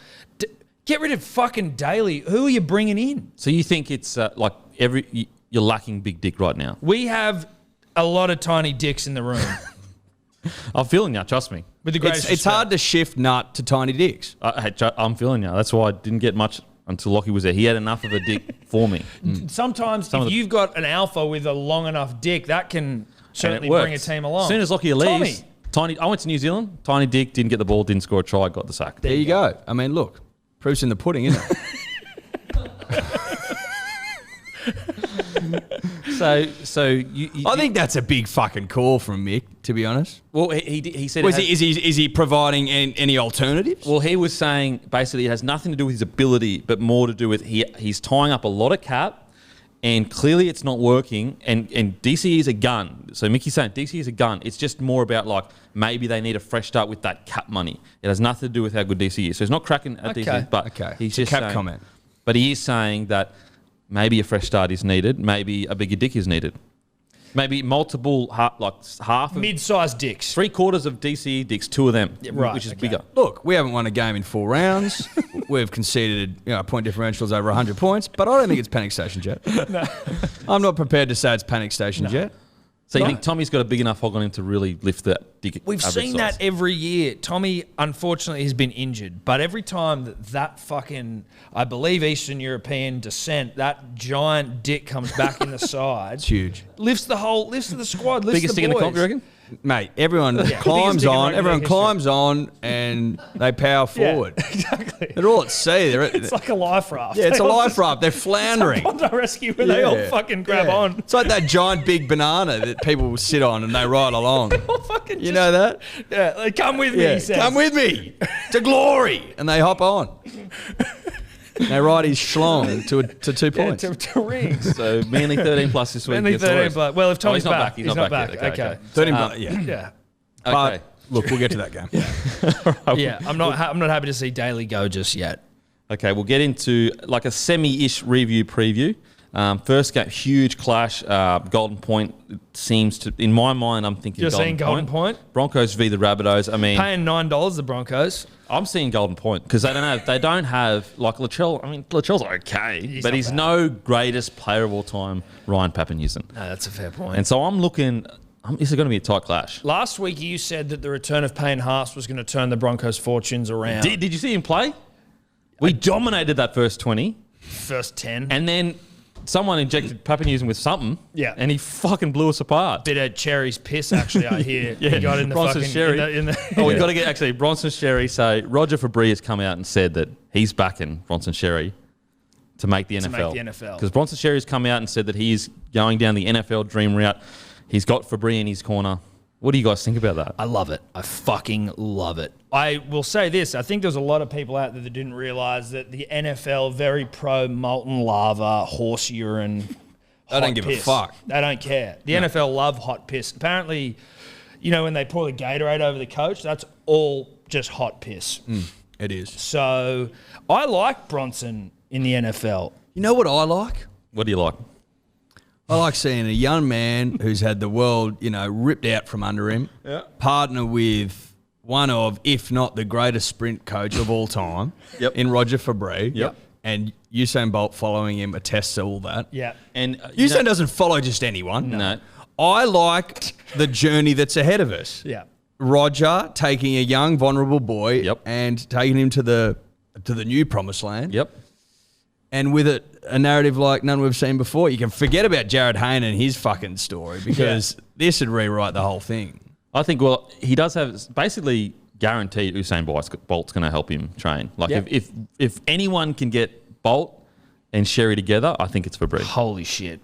Get rid of fucking Daly. Who are you bringing in? So you think it's like you're lacking big dick right now? We have a lot of tiny dicks in the room. I'm feeling you. Trust me. With the greatest It's hard to shift nut to tiny dicks. I'm feeling you. That's why I didn't get much until Lockie was there. He had enough of a dick for me. Sometimes if you've got an alpha with a long enough dick, that can certainly bring a team along. As soon as Lockie leaves, I went to New Zealand. Tiny dick, didn't get the ball, didn't score a try, got the sack. There you go. I mean, look, proof's in the pudding, isn't it? So you I think that's a big fucking call from Mick, to be honest. well, he said Is he providing any alternatives? Well, he was saying basically it has nothing to do with his ability, but more to do with he's tying up a lot of cap, and clearly it's not working. And DC is a gun. So Mickey's saying DC is a gun. It's just more about like maybe they need a fresh start with that cap money. It has nothing to do with how good DC is. So he's not cracking at DC, but he's just cap saying, comment. But he is saying that maybe a fresh start is needed. Maybe a bigger dick is needed. Maybe multiple, half of mid-sized dicks. 3/4 of DC dicks, 2 of them, which is bigger. Look, we haven't won a game in 4 rounds. We've conceded point differentials over 100 points, but I don't think it's panic station yet. No. I'm not prepared to say it's panic station yet. So you think Tommy's got a big enough hog on him to really lift that dick? We've seen that every year. Tommy, unfortunately, has been injured. But every time that fucking, I believe, Eastern European descent, that giant dick comes back in the side. It's huge. Lifts the squad, lifts Biggest the dick in the boys. comp, you reckon? Mate, everyone climbs dick in on. rugby Everyone league climbs on, and they power forward. Exactly. They're all at sea. It's like a life raft. Yeah, it's a life raft. They're floundering. It's a Bondi rescue where they all fucking grab on. It's like that giant big banana that people will sit on and they ride along. You know that? Yeah, like, come with me, he says. Come with me to glory. And they hop on. They ride his schlong to 2 points. To rings. So Manly 13 plus this week. Manly 13 plus. Well, if Tommy's he's not back. He's not back. Yet. Okay. 13 plus, yeah. Yeah. Okay. But look, we'll get to that game. Yeah, I'm not happy to see Daly go just yet. Okay, we'll get into like a semi-ish review preview. First game, huge clash. Golden Point seems to, in my mind, I'm thinking You're seeing Golden Point? Broncos v the Rabbitohs. I mean, Paying $9, the Broncos. I'm seeing Golden Point because they don't have like Latrell. I mean, Latrell's okay, but he's no greatest player of all time, Ryan Papenhuyzen. No, that's a fair point. And so I'm looking. This is going to be a tight clash. Last week you said that the return of Payne Haas was going to turn the Broncos' fortunes around. Did you see him play? We dominated that first 20. First 10. And then someone injected Papenhuyzen with something. Yeah. And he fucking blew us apart. Bit of Cherry's piss, actually, I hear. He got in the Bronson fucking... Sherry. We've got to get, actually, Bronson Sherry. So Roger Fabry has come out and said that he's backing Bronson Sherry to make the NFL. Because Bronson Sherry has come out and said that he is going down the NFL dream route. He's got Fabry in his corner. What do you guys think about that? I love it. I fucking love it. I will say this. I think there's a lot of people out there that didn't realise that the NFL, very pro molten lava, horse urine, They don't give a fuck. They don't care. The NFL love hot piss. Apparently, when they pour the Gatorade over the coach, that's all just hot piss. It is. So I like Bronson in the NFL. You know what I like? What do you like? I like seeing a young man who's had the world, ripped out from under him, partner with one of, if not the greatest sprint coach of all time, in Roger Fabry. Yep. And Usain Bolt following him attests to all that. Yeah. And Usain doesn't follow just anyone. No. I like the journey that's ahead of us. Yeah. Roger taking a young, vulnerable boy and taking him to the new promised land. Yep. And with it, a narrative like none we've seen before. You can forget about Jared Hayne and his fucking story because this would rewrite the whole thing. I think, he does have basically guaranteed Usain Bolt's going to help him train. Like if anyone can get Bolt and Sherry together, I think it's Fabry. Holy shit.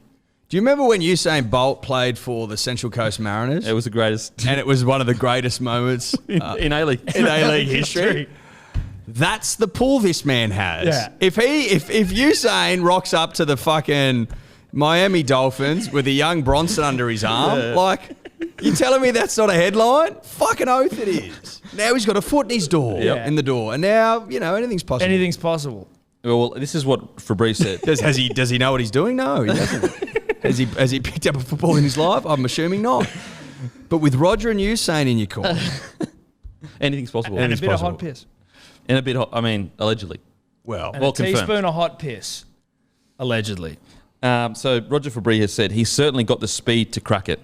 Do you remember when Usain Bolt played for the Central Coast Mariners? It was the greatest. And it was one of the greatest moments in A-League. In A-League history. That's the pull this man has. Yeah. If Usain rocks up to the fucking Miami Dolphins with a young Bronson under his arm, you telling me that's not a headline? Fucking oath it is. Now he's got a foot in his door, in the door, and now anything's possible. Anything's possible. Well, this is what Fabry said. Does he know what he's doing? No, he doesn't. Has he picked up a football in his life? I'm assuming not. But with Roger and Usain in your corner, Anything's possible. And a Anything's bit possible. of hot piss. And a bit hot, allegedly. well, And a teaspoon of hot piss. Allegedly. So Roger Fabry has said he's certainly got the speed to crack it.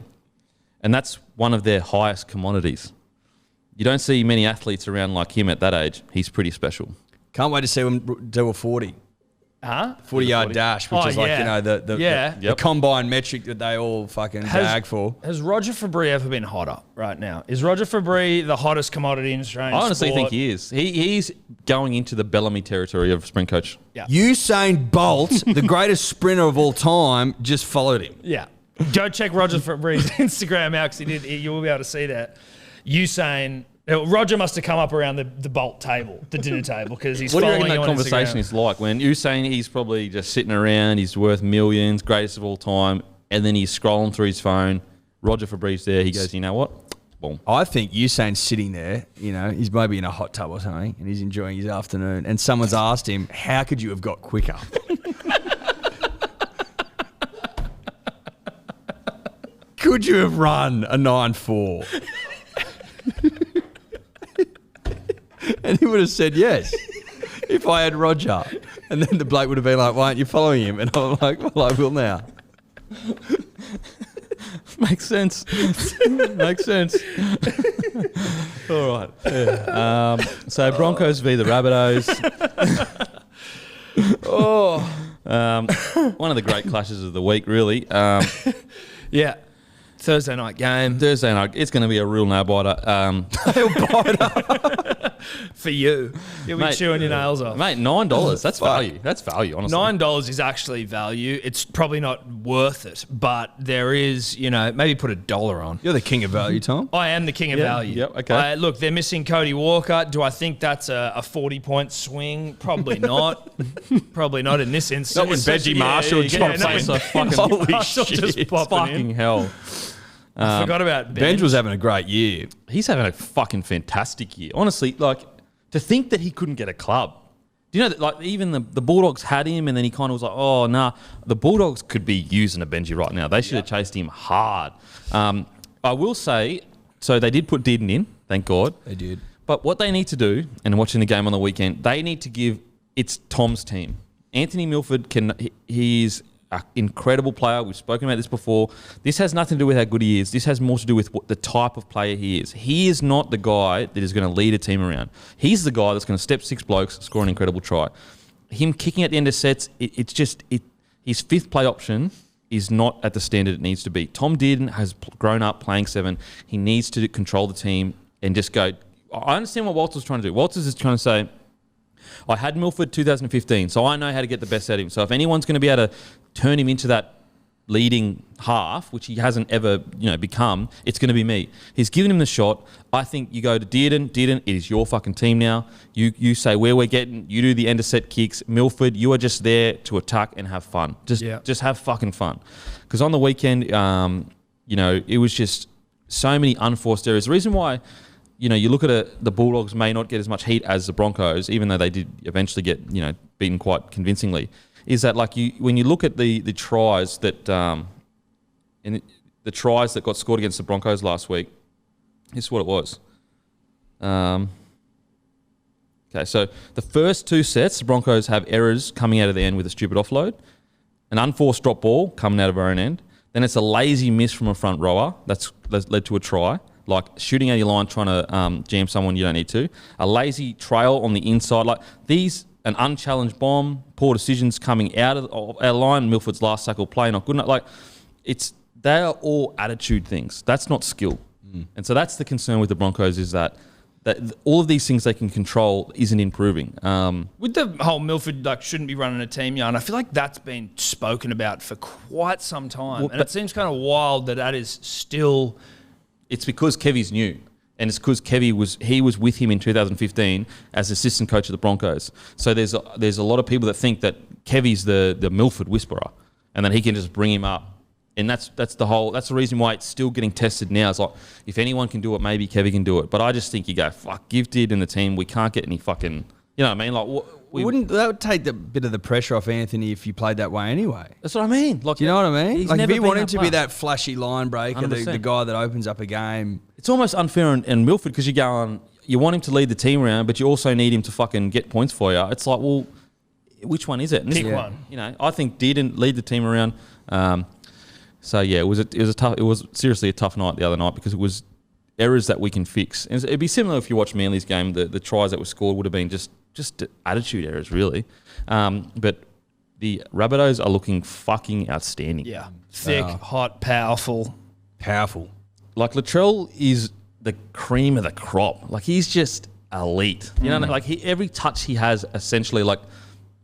And that's one of their highest commodities. You don't see many athletes around like him at that age. He's pretty special. Can't wait to see him do a 40. Huh? 40-yard dash, which is like, the combine metric that they all fucking gag for. Has Roger Fabry ever been hotter right now? Is Roger Fabry the hottest commodity in Australian I honestly sport? think he is. He's going into the Bellamy territory of sprint coach. Yeah. Usain Bolt, the greatest sprinter of all time, just followed him. Yeah. Go check Roger Fabry's Instagram out because you will be able to see that. Roger must have come up around the Bolt table, the dinner table, because he's What do you following reckon that you on conversation Instagram. is like when Usain, he's probably just sitting around, he's worth millions, greatest of all time, and then he's scrolling through his phone. Roger Fabry's there. He goes, you know what? Boom. I think Usain's sitting there, he's maybe in a hot tub or something, and he's enjoying his afternoon, and someone's asked him, how could you have got quicker? Could you have run a 9.4? And he would have said yes if I had Roger. And then the bloke would have been like, why aren't you following him? And I'm like, well, I will now. Makes sense. Makes sense. All right. Yeah. So Broncos v. the Rabbitohs. One of the great clashes of the week, really. Yeah. Thursday night game. Thursday night, it's going to be a real nail-biter. For you. You'll be chewing your nails off. Mate, $9. That's value. That's value, honestly. $9 is actually value. It's probably not worth it, but there is, maybe put $1 on. You're the king of value, Tom. I am the king of value. Yep, okay. Look, they're missing Cody Walker. Do I think that's a 40-point swing? Probably not. Probably not in this instance. Not when Benji Marshall Fucking fucking hell. I forgot about Benj. Benj was having a great year. He's having a fucking fantastic year. Honestly, like, to think that he couldn't get a club. Do you know that, like, even the Bulldogs had him and then he kind of was like, oh, nah. The Bulldogs could be using a Benji right now. They should have chased him hard. I will say, so they did put Dearden in, thank God. They did. But what they need to do, and watching the game on the weekend, they need to give, it's Tom's team. Anthony Milford, he's an incredible player. We've spoken about this before. This has nothing to do with how good he is. This has more to do with what the type of player he is. He is not the guy that is going to lead a team around. He's the guy that's going to step six blokes, score an incredible try. Him kicking at the end of sets, his fifth play option is not at the standard it needs to be. Tom Dearden has grown up playing 7. He needs to control the team and just go. I understand what Walters is trying to do. Walters is trying to say, I had Milford 2015, so I know how to get the best out of him. So if anyone's going to be able to turn him into that leading half, which he hasn't ever, become, it's going to be me. He's given him the shot. I think you go to Dearden. Dearden, it is your fucking team now. You say where we're getting. You do the end of set kicks. Milford, you are just there to attack and have fun. Just have fucking fun. Because on the weekend, it was just so many unforced errors. The reason why, you look at the Bulldogs may not get as much heat as the Broncos, even though they did eventually get, beaten quite convincingly, is that when you look at the tries that the tries that got scored against the Broncos last week, this is what it was. Okay, so the first 2 sets, the Broncos have errors coming out of the end with a stupid offload, an unforced drop ball coming out of our own end, then it's a lazy miss from a front rower that's led to a try, like shooting out your line, trying to jam someone you don't need to, a lazy trail on the inside, like these. An unchallenged bomb, poor decisions coming out of our line. Milford's last tackle play not good enough. Like they are all attitude things. That's not skill, and so that's the concern with the Broncos is that all of these things they can control isn't improving. With the whole Milford shouldn't be running a team yarn, I feel like that's been spoken about for quite some time, and it seems kind of wild that is still. It's because Kevy's new. And it's because Kevy was with him in 2015 as assistant coach of the Broncos. So there's a lot of people that think that Kevy's the Milford whisperer, and that he can just bring him up. And that's the reason why it's still getting tested now. It's like if anyone can do it, maybe Kevy can do it. But I just think you go fuck, give Did in the team. We can't get any fucking. You know what I mean? Like wouldn't that would take the bit of the pressure off Anthony if you played that way anyway? That's what I mean. Like, do you know what I mean? Like if you want him to be player. that flashy line breaker, the guy that opens up a game. It's almost unfair in Milford because you want him to lead the team around, but you also need him to fucking get points for you. It's like, well, which one is it? And Pick one. I think didn't lead the team around. So yeah, it was seriously a tough night the other night because it was errors that we can fix. And it'd be similar if you watch Manly's game. The tries that were scored would have been just attitude errors, really. But the Rabbitohs are looking fucking outstanding. Yeah. Thick, hot, powerful. Powerful. Like Latrell is the cream of the crop. Like he's just elite. You know, like every touch he has essentially like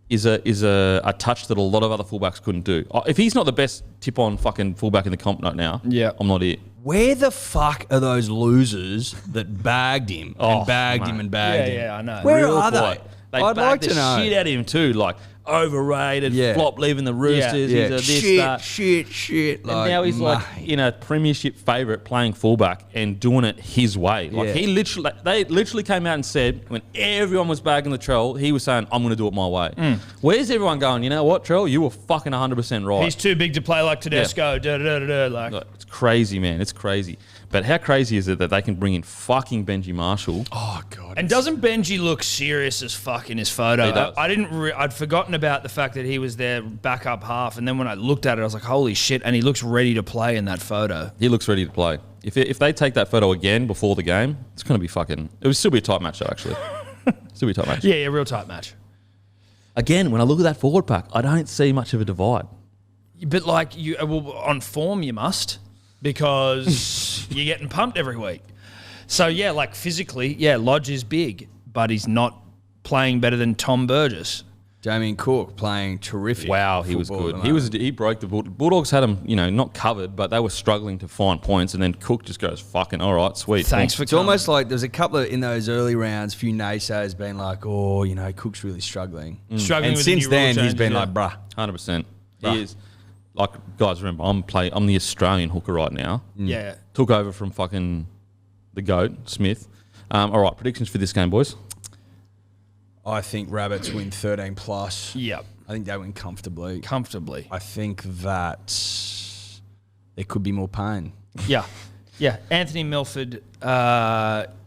is a touch that a lot of other fullbacks couldn't do. If he's not the best tip-on fucking fullback in the comp right now, I'm not it. Where the fuck are those losers that bagged him and bagged him and bagged him? Yeah, I know. Where Real are quiet. they? They I'd like bagged to the know. shit out of him too. Like overrated, flop leaving the Roosters. Yeah. He's a this, that. Shit. And now he's like in a premiership favourite playing fullback and doing it his way. Like they literally came out and said when everyone was bagging the Trell, he was saying, I'm going to do it my way. Where's everyone going, you know what, Trell, you were fucking 100% right. He's too big to play like Tedesco. Like. It's crazy, man. It's crazy. But how crazy is it that they can bring in fucking Benji Marshall? Oh, God. And doesn't Benji look serious as fuck in his photo? He does. I'd forgotten about the fact that he was their backup half, and then when I looked at it, I was like, holy shit, and he looks ready to play in that photo. He looks ready to play. If they take that photo again before the game, it's going to be fucking... It would still be a tight match, though, actually. Still be a tight match. Yeah, real tight match. Again, when I look at that forward pack, I don't see much of a divide. But like, on form you must, because you're getting pumped every week. So yeah, like physically, Lodge is big, but he's not playing better than Tom Burgess. Damien Cook playing terrific. Wow, he was good. He broke the Bulldogs had him, not covered, but they were struggling to find points, and then Cook just goes fucking all right, sweet. Thanks for It's coming. almost like there's a couple of in those early rounds, few naysayers being like, Cook's really struggling. Struggling And with since the new rule then, he's change, been yeah. like, bruh. 100%. He is. Like, guys, remember, I'm the Australian hooker right now. Yeah. Took over from fucking the GOAT, Smith. All right, predictions for this game, boys. I think Rabbits win 13 plus. Yep. I think they win comfortably. Comfortably. I think that there could be more pain. Yeah. Yeah. Anthony Milford,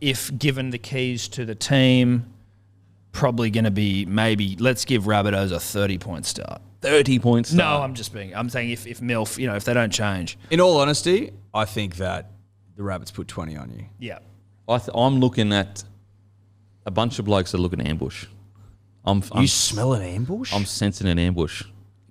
if given the keys to the team, probably going to be let's give Rabbitohs a 30-point start. 30 points. No, I'm saying if Milf, if they don't change. In all honesty, I think that the Rabbits put 20 on you. Yeah. I'm looking at a bunch of blokes that look at ambush. You smell an ambush? I'm sensing an ambush.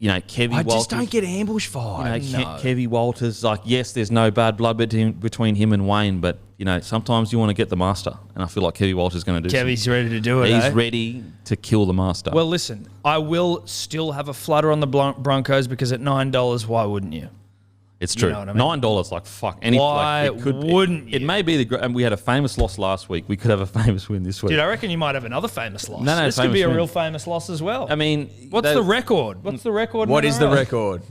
Kevy Walters. I just don't get ambush vibes. Kevy Walters, like, yes, there's no bad blood between him and Wayne, but, sometimes you want to get the master. And I feel like Kevy Walters is going to do Kevy's ready to do it, He's ready to kill the master. Well, listen, I will still have a flutter on the Broncos because at $9, why wouldn't you? It's true. You know what I mean? $9, like, fuck. Why wouldn't you? It may be and we had a famous loss last week. We could have a famous win this week. Dude, I reckon you might have another famous loss. No, this could be a win. real famous loss as well. I mean... What's the record? What is the record? What is the record?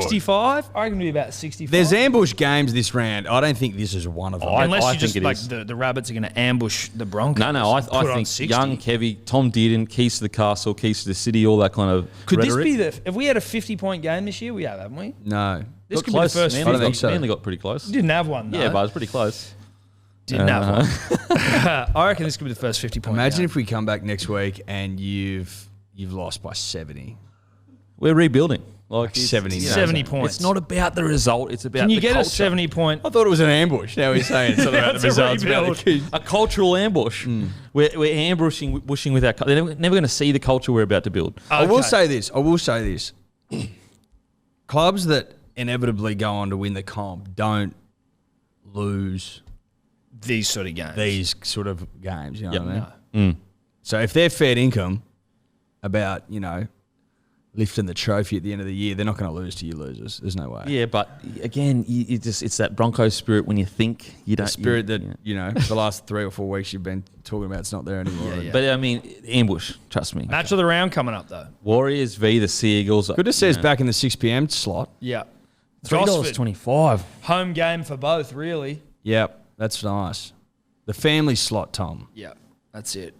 65? I reckon it'll be about 65. There's ambush games this round. I don't think this is one of them. Unless I you think just, it like, is. the Rabbits are going to ambush the Broncos. No, I put on think 60. young Kevy, Tom Dearden, keys to the castle, keys to the city, all that kind of Could rhetoric. this be have we had a 50-point game this year? We have, haven't we? No. This Got could close. be the first. Manly I don't think so. Manly got pretty close. Didn't have one, though. Yeah, but it was pretty close. Didn't have one. I reckon this could be the first 50-point Imagine game. if we come back next week and you've lost by 70. We're rebuilding. Like 70. 70 points. It's not about the result. It's about Can you the get culture. a 70-point? I thought it was an ambush. Now he's saying it's not about It's the a results. About the rebuild. key. A cultural ambush. We're ambushing with our... They're never going to see the culture we're about to build. I will Okay. say this. Clubs that inevitably go on to win the comp don't lose These sort of games. these sort of games. You know Yep. what I mean? So if they're fair income about, lifting the trophy at the end of the year, they're not going to lose to you losers. There's no way. Yeah, but again, it's that Broncos spirit when you think you don't... The spirit that, the last 3 or 4 weeks you've been talking about, it's not there anymore. Yeah. But, I mean, ambush, trust me. Match of the round coming up, though. Warriors v. the Sea Eagles. Good to see us back in the 6 p.m. slot. Yeah. $3.25. Home game for both, really. Yep, that's nice. The family slot, Tom. Yeah, that's it.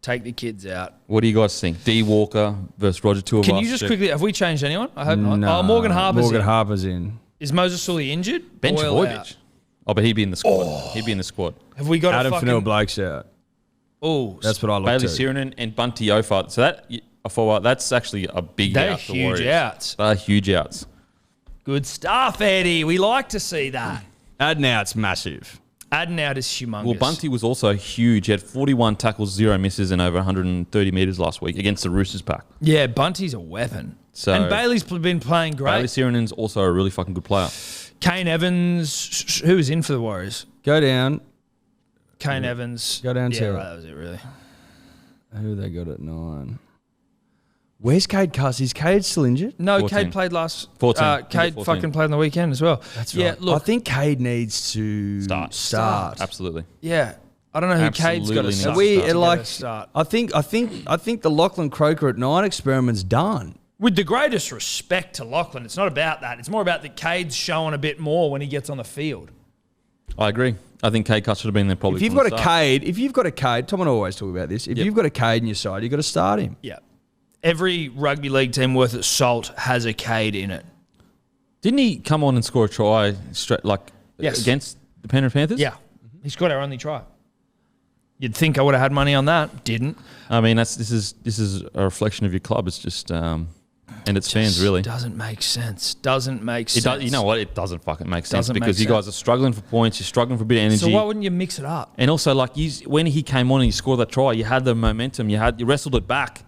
Take the kids out. What do you guys think? D. Walker versus Roger Tuivasa. Can you just quickly... Have we changed anyone? I hope not. No, Oh, Morgan Harper's in. Harper's in. Is Moses Sully injured? Bench Boyle Voivich. out. Oh, but he'd be in the squad. He'd be in the squad. Have we got Adam a fucking... Fanil-Blake's out. Oh, That's what I looked Bailey at. Sirinen and Bunty Ofa. So that's actually a big they're out for huge Warriors. outs. They're huge outs. Good stuff, Eddie. We like to see that. Adnout's massive. Adnout is humongous. Well, Bunty was also huge. He had 41 tackles, 0 misses, and over 130 metres last week against the Roosters pack. Yeah, Bunty's a weapon. So- and Bailey's been playing great. Bailey Sirenen's also a really fucking good player. Kane Evans, who was in for the Warriors? Go down. Kane Evans. Go down yeah, to- right, that was it, really. Who they got at 9? Where's Cade Cuss? Is Cade still injured? No, 14. Cade played last. 14. Cade 14. fucking played on the weekend as well. That's yeah, right. look, I think Cade needs to start. Absolutely. yeah, I don't know who Cade's got to Absolutely start. needs to We like. start. I think the Lachlan Croker at 9 experiment's done. With the greatest respect to Lachlan, it's not about that. It's more about that Cade's showing a bit more when he gets on the field. I agree. I think Cade Cuss should have been there probably. If you've from got the a start. Cade, Tom and I always talk about this. If Yep. you've got a Cade in your side, you've got to start him. Yeah. Every rugby league team worth its salt has a Cade in it. Didn't he come on and score a try straight Yes. against the Penrith Panthers? Yeah. He scored our only try. You'd think I would have had money on that. Didn't. I mean, this is a reflection of your club. It's just and its fans really. Doesn't make sense. Doesn't make It sense. does, you know what? It doesn't fucking make sense Doesn't make because you sense. guys are struggling for points. You're struggling for a bit of energy. So why wouldn't you mix it up? And also, like when he came on and you scored that try, you had the momentum. You wrestled it back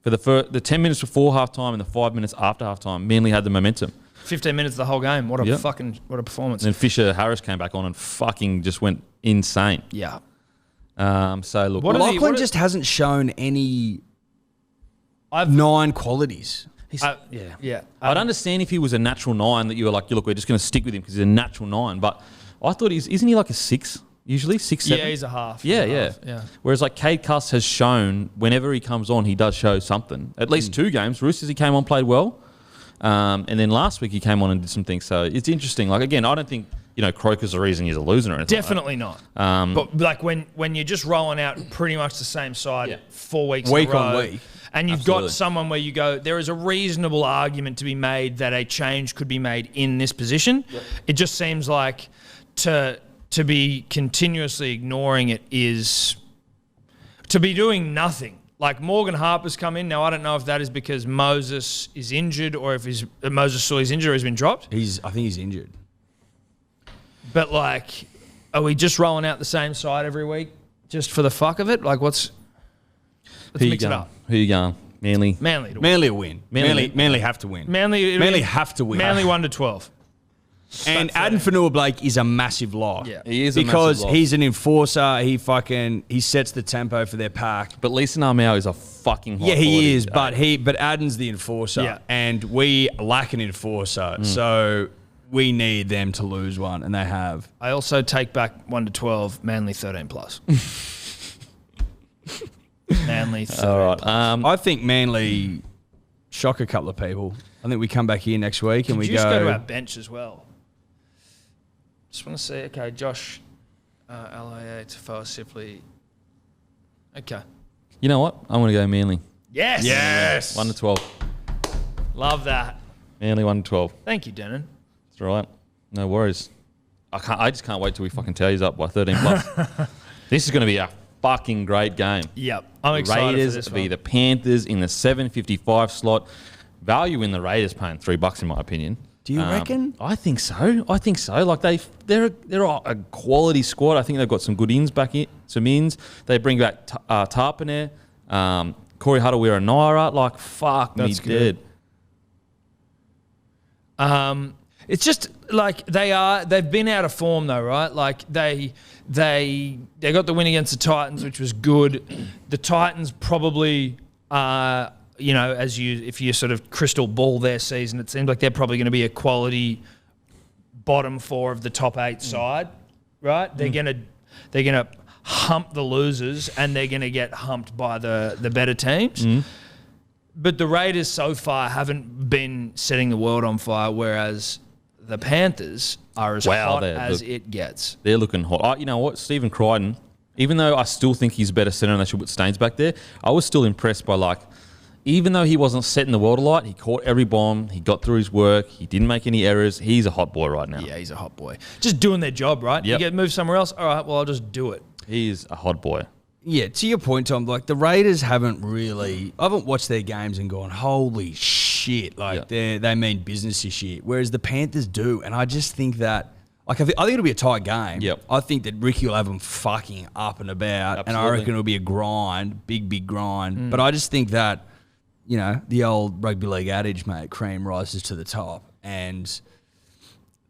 for the 10 minutes before halftime and the 5 minutes after halftime. Manly had the momentum. 15 minutes of the whole game. What a Yep. what a performance. And then Fisher Harris came back on and fucking just went insane. Yeah. So look, What are the- Lachlan what are- just hasn't shown any I've 9 qualities. yeah. yeah. I'd understand if he was a natural 9 that you were like, look, we're just going to stick with him because he's a natural 9. But I thought isn't he like a 6 usually? 6, 7? Yeah, he's a half. Yeah, He's a yeah. half, yeah. Whereas like Cade Cuss has shown whenever he comes on, he does show something. At least 2 games. Roosters, he came on, played well. And then last week he came on and did some things. So it's interesting. Like, again, I don't think, Croker's the reason he's a loser or anything. Definitely not. But like when you're just rolling out pretty much the same side Yeah. 4 weeks Week in a on row, week. and you've Absolutely. got someone where you go, there is a reasonable argument to be made that a change could be made in this position. Yep. It just seems like to be continuously ignoring it is to be doing nothing. Like Morgan Harper's come in. Now, I don't know if that is because Moses is injured or if Moses saw his injury has been dropped. I think he's injured. But, like, are we just rolling out the same side every week just for the fuck of it? Like, let's mix it up. Who you going? Manly. Manly to win. Manly will win. Manly- Manly have to win. Manly have to win. Manly 1-12. And Aden Fanua-Blake is a massive lock. Yeah. He is a because massive lock. he's an enforcer. He sets the tempo for their pack. But Leeson Armau is a fucking high Yeah, he quality. is, but Aden's the enforcer, Yeah. and we lack an enforcer, so we need them to lose one, and they have. I also take back 1-12, Manly 13+. Manly 13+. All right. I think Manly shock a couple of people. I think we come back here next week and Could we you go. just go to our bench as well? Just want to see. Okay, Josh, LIA, Tafoa, Sipley. Okay. You know what? I'm going to go Manly. Yes. Yes. 1-12. Love that. Manly 1-12. Thank you, Denon. That's all right. No worries. I just can't wait till we fucking tell you up by 13+. This is going to be a fucking great game. Yep. I'm The excited Raiders for this v one. the Panthers in the 7:55 slot. Value in the Raiders paying $3 in my opinion. Do you reckon? I think so. Like they're a quality squad. I think they've got some good ins back in. Some ins. They bring back Tarpaner, Corey Huddle-Weir, Naira. Like fuck That's me good. dead. It's just like they've been out of form though, right? Like they got the win against the Titans, which was good. The Titans probably if you sort of crystal ball their season, it seems like they're probably going to be a quality bottom 4 of the top 8 side, right? They're gonna hump the losers and they're gonna get humped by the better teams. But the Raiders so far haven't been setting the world on fire, whereas the Panthers are as hot as it gets. They're looking hot. You know what? Stephen Crichton, even though I still think he's a better centre and they should put Staines back there, I was still impressed by even though he wasn't setting the world alight, he caught every bomb, he got through his work, he didn't make any errors. He's a hot boy right now. Yeah, he's a hot boy. Just doing their job, right? Yep. You get moved somewhere else, all right, well, I'll just do it. He is a hot boy. Yeah, to your point, Tom, the Raiders I haven't watched their games and gone, holy shit, they mean business this year, whereas the Panthers do, and I just think that, Like I think it'll be a tight game. Yep. I think that Ricky will have them fucking up and about, and I Absolutely. reckon it'll be a grind, big grind. But I just think that, you know, the old rugby league adage, mate, cream rises to the top, and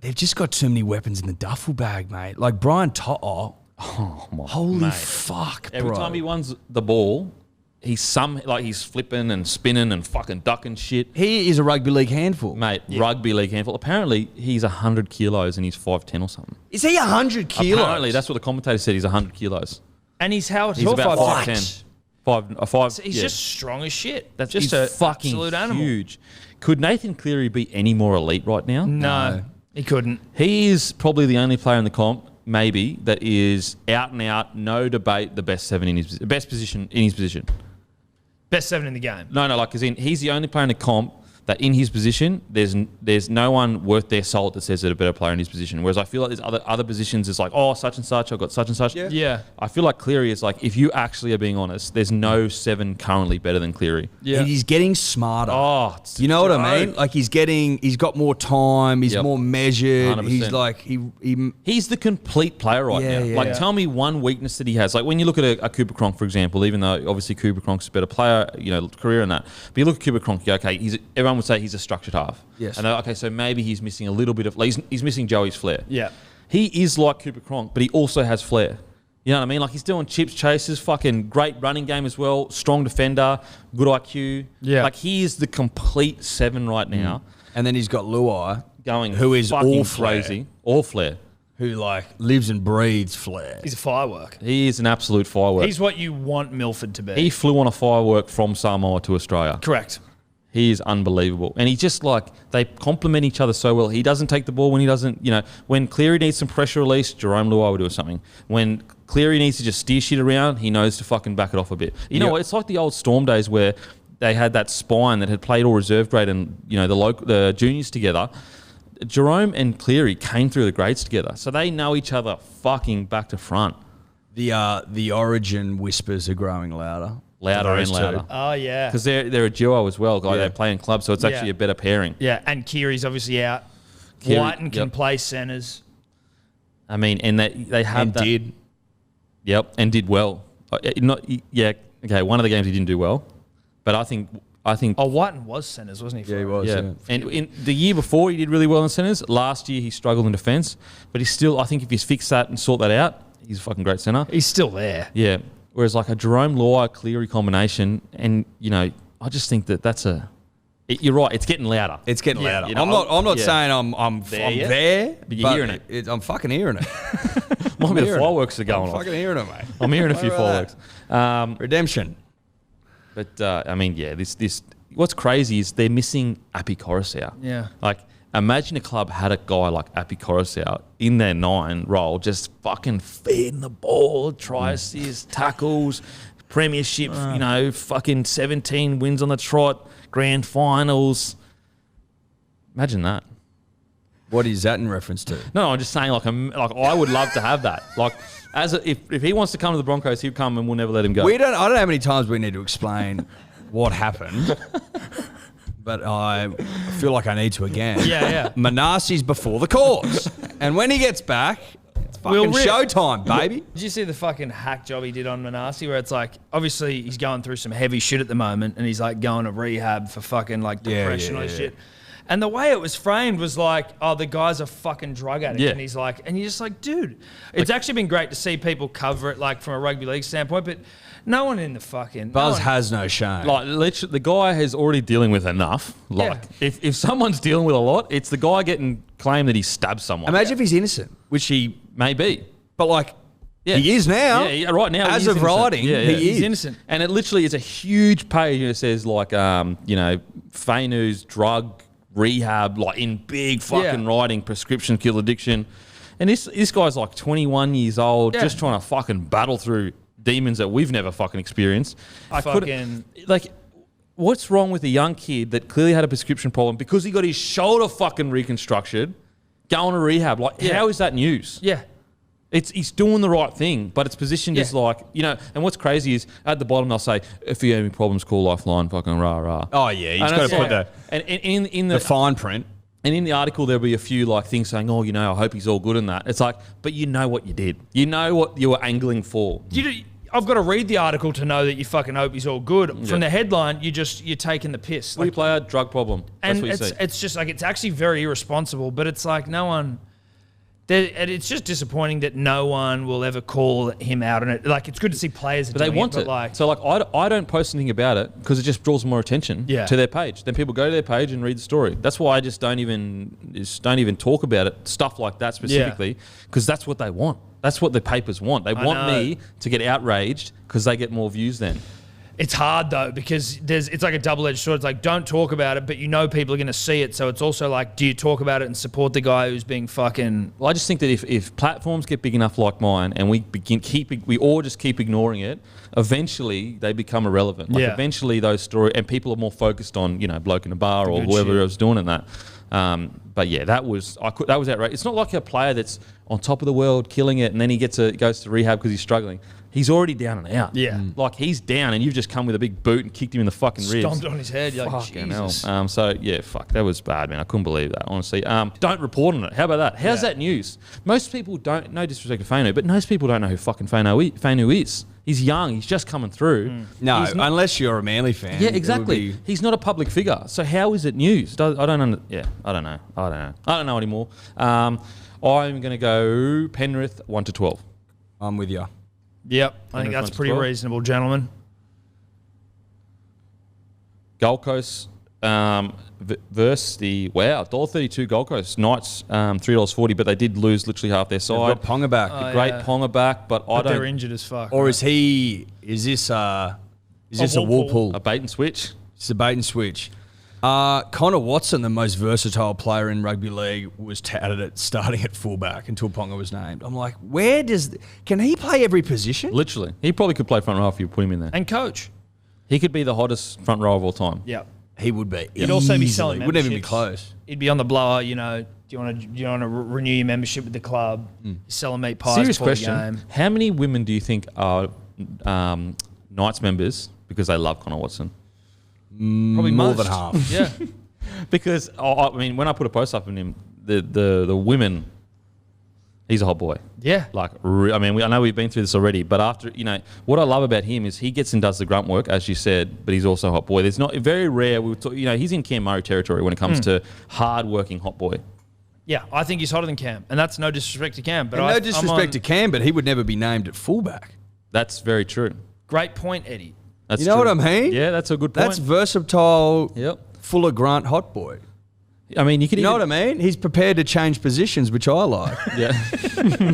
they've just got too many weapons in the duffel bag, mate. Like Brian To'o. Oh my Holy mate. fuck, bro. Every time he wins the ball, he's flipping and spinning and fucking ducking shit. He is a rugby league handful. Mate, rugby league handful. Apparently, he's 100 kilos and he's 5'10" or something. Is he 100 kilos? Apparently, that's what the commentator said. He's 100 kilos. And he's how He's about 5'10". 5'10". He's just strong as shit. That's just he's a fucking absolute animal. huge. Could Nathan Cleary be any more elite right now? No, he couldn't. He is probably the only player in the comp, maybe, that is out and out, no debate, the best seven in his best position in his position. Best 7 in the game. No, like as in he's the only player in the comp that in his position, there's no one worth their salt that says they're a better player in his position. Whereas I feel like there's other positions, it's like, oh, such and such, I've got such and such. Yeah. I feel like Cleary is like, if you actually are being honest, there's no 7 currently better than Cleary. And he's getting smarter. Oh, you know what I mean? Like he's got more time. He's Yep. more measured. 100%. He's like He's the complete player right Yeah, now. yeah. Like, Yeah. tell me one weakness that he has. Like, when you look at a Cooper Cronk, for example, even though obviously Cooper Cronk's a better player, you know, career and that. But you look at Cooper Cronk, you go, okay, everyone would say he's a structured half. Yes. And they're, okay, so maybe he's missing a little bit of, like, he's missing Joey's flair. Yeah. He is like Cooper Cronk, but he also has flair. You know what I mean? Like, he's doing chips, chases, fucking great running game as well, strong defender, good IQ. Yeah. Like, he is the complete 7 right now. and then he's got Luai, Going who is fucking all flair. crazy. All flair. who like lives and breathes flair. He's a firework. He is an absolute firework. He's what you want Milford to be. He flew on a firework from Samoa to Australia. Correct. He is unbelievable. And he just like, they complement each other so well. He doesn't take the ball when he doesn't, you know, when Cleary needs some pressure release, Jerome Luai will do something. When Cleary needs to just steer shit around, he knows to fucking back it off a bit. You know what? It's like the old Storm days where they had that spine that had played all reserve grade and, you know, the juniors together. Jerome and Cleary came through the grades together. So they know each other fucking back to front. The Origin whispers are growing louder. Louder and louder. Oh, yeah. Because they're a duo as well. Like, they play in clubs, so it's actually Yeah. a better pairing. Yeah, and Kiri's obviously out. Kiri, Whiten can yep. play centres. I mean, and they had And that. did. Yep, and did well. Okay, one of the games he didn't do well. But I think Oh, Whiten was centres, wasn't he? Yeah, he was. yeah. And in the year before, he did really well in centres. Last year, he struggled in defence. But he's still, I think if he's fixed that and sort that out, he's a fucking great centre. He's still there. Yeah. Whereas like a Jerome Luai Cleary combination, and you know, I just think that's you're right. It's getting louder. It's getting Yeah, louder. you know, I'm not yeah. saying I'm There yet? there, But you're hearing it. I'm fucking hearing it. Might be the hearing it. fireworks are going I'm off. fucking hearing it, mate. I'm hearing a few Where are fireworks. Redemption. But I mean, yeah, this. What's crazy is they're missing Api Coruscant. Yeah. Like, imagine a club had a guy like Api Coruscant in their 9 role, just fucking feeding the ball, try assists, tackles, premiership, you know, fucking 17 wins on the trot, grand finals. Imagine that. What is that in reference to? No, I'm just saying, like I would love to have that. Like, if he wants to come to the Broncos, he'll come, and we'll never let him go. I don't know how many times we need to explain what happened, but I feel like I need to again. Yeah. Manasseh's before the courts, and when he gets back, it's fucking rip. showtime, baby. Did you see the fucking hack job he did on Manasseh, where it's like, obviously he's going through some heavy shit at the moment, and he's like going to rehab for fucking like depression and shit. And the way it was framed was like, oh, the guy's a fucking drug addict. Yeah. And he's like, and you're just like, dude, it's actually been great to see people cover it like from a rugby league standpoint, but no one in the fucking... Buzz no one, has no shame. Like, literally, the guy is already dealing with enough. Like, if someone's dealing with a lot, it's the guy getting claimed that he stabbed someone. Imagine if he's innocent, which he, Maybe. but like, Yeah. he is now. Yeah, right now. As he is of innocent. writing, he he's is. innocent. And it literally is a huge page that says, like, you know, Fainu's drug rehab, like, in big fucking writing, prescription kill addiction. And this guy's like 21 years old, just trying to fucking battle through demons that we've never fucking experienced. Like, what's wrong with a young kid that clearly had a prescription problem because he got his shoulder fucking reconstructed, going to rehab? Like, how is that news? Yeah. He's doing the right thing, but it's positioned as like, you know, and what's crazy is at the bottom they'll say, if you have any problems, call Lifeline, fucking rah rah. Oh yeah, he's And got it's to put like- the and in the fine print. And in the article, there'll be a few like things saying, "Oh, I hope he's all good in that." It's like, but you know what you did. You know what you were angling for. I've got to read the article to know that you fucking hope he's all good. From the headline, you're taking the piss. Like, player, drug problem. That's and what you see. it's just like it's actually very irresponsible. But it's like no one. And it's just disappointing that no one will ever call him out on it. Like, it's good to see players, but they want it. I don't post anything about it because it just draws more attention to their page. Then people go to their page and read the story. That's why I just don't even talk about it, stuff like that specifically, because that's what they want. That's what the papers want. They want me to get outraged because they get more views then. It's hard though because it's like a double-edged sword. It's like don't talk about it, but people are going to see it. So it's also like, do you talk about it and support the guy who's being fucking? Well, I just think that if platforms get big enough like mine and we all just keep ignoring it, eventually they become irrelevant. Like eventually those stories and people are more focused on Bloke in a bar or whoever was doing in that. But yeah, that was outrageous. It's not like a player that's on top of the world killing it and then he goes to rehab because he's struggling. He's already down and out. Yeah. Like, he's down and you've just come with a big boot and kicked him in the fucking ribs. Stomped on his head. You're like, fucking Jesus. hell. That was bad, man. I couldn't believe that, honestly. Don't report on it. How about that? How's that news? Most people don't, no disrespect to Fainu, but most people don't know who fucking Fainu is. He's young. He's just coming through. No, unless you're a Manly fan. Yeah, exactly. He's not a public figure. So how is it news? I don't know anymore. I'm going to go Penrith 1 to 12. I'm with you. Yep, I think that's pretty reasonable, gentlemen. Gold Coast versus the $1.32 Gold Coast Knights, $3.40, but they did lose literally half their side. They've got Ponga back. Great Ponga back, but they're injured as fuck. Or is this a wool pull? A bait and switch? It's a bait and switch. Connor Watson, the most versatile player in rugby league, was touted at starting at fullback until Ponga was named. I'm like, can he play every position? Literally. He probably could play front row if you put him in there. And coach. He could be the hottest front row of all time. Yeah. He would be. He'd also be selling memberships. Wouldn't even be close. He'd be on the blower, do you want to renew your membership with the club? You're selling meat pies. Serious before question. the game. How many women do you think are Knights members because they love Connor Watson? Probably more most. than half. Yeah. Because, when I put a post up on him, the women, he's a hot boy. Yeah. I know we've been through this already, but after, what I love about him is he gets and does the grunt work, as you said, but he's also a hot boy. There's not, very rare, he's in Cam Murray territory when it comes to hard-working hot boy. Yeah, I think he's hotter than Cam, and that's no disrespect to Cam. But no disrespect to Cam, but he would never be named at fullback. That's very true. Great point, Eddie. That's you know true. what I mean? Yeah, that's a good point. That's versatile, yep. full of grunt hot boy. You could know what I mean? He's prepared to change positions, which I like. Yeah.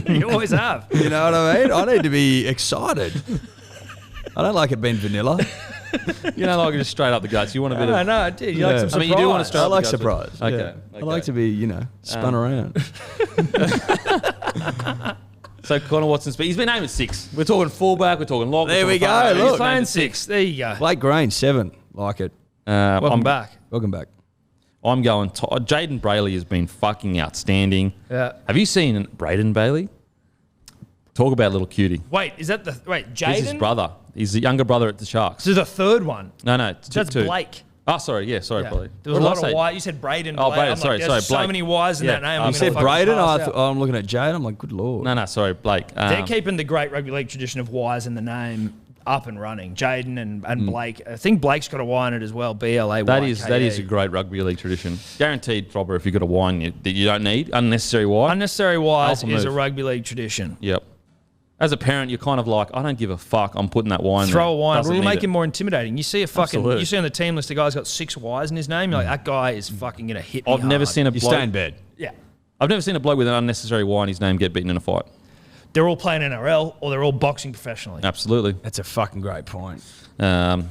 You always have. You know what I mean? I need to be excited. I don't like it being vanilla. You don't like it just straight up the guts. You want a bit of... No, I did. You like some surprise. You do want to straight I up like the guts. surprise. Okay. I like to be, spun around. So Connor Watson's, but he's been named at 6. We're talking fullback. We're talking lock. There we go. Look, He's Look. playing 6. There you go. Blake Green, 7. Like it. Welcome back. Welcome back. I'm going... Jaden Brayley has been fucking outstanding. Yeah. Have you seen Braden Bailey? Talk about a little cutie. Wait, Jaden? He's his brother. He's the younger brother at the Sharks. This is the third one. No, it's That's two. Blake. Oh, sorry. Yeah, sorry, Yeah. Blake. There was a lot of Y. You said Braden. Oh, Blake. Braden, I'm sorry, like, there's Blake. so many Y's in Yeah. that name. You You said Braden. I'm looking at Jade. I'm like, good lord. No, sorry, Blake. They're keeping the great rugby league tradition of Y's in the name up and running. Jaden and Blake. I think Blake's got a Y in it as well. BLA. that is a great rugby league tradition. Guaranteed throbber if you've got a Y that you don't need. Unnecessary Y. Unnecessary Y's Alpha is move. a rugby league tradition. Yep. As a parent, you're kind of like, I don't give a fuck. I'm putting that Y in Throw there. a Y. Doesn't We'll need make it. him more intimidating. You see Absolutely. you see on the team list, the guy's got 6 Y's in his name. You're like, that guy is fucking gonna hit me. I've never hard. seen a You bloke. stay in bed. Yeah. I've never seen a bloke with an unnecessary Y in his name get beaten in a fight. They're all playing NRL or they're all boxing professionally. Absolutely. That's a fucking great point. Um,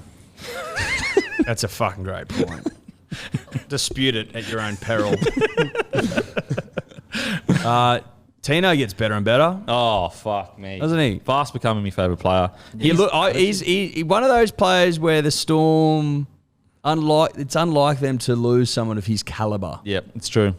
That's a fucking great point. Dispute it at your own peril. Tino gets better and better, oh, fuck me. doesn't he? Fast becoming my favourite player. He's one of those players where the Storm, it's unlike them to lose someone of his calibre. Yeah, it's true.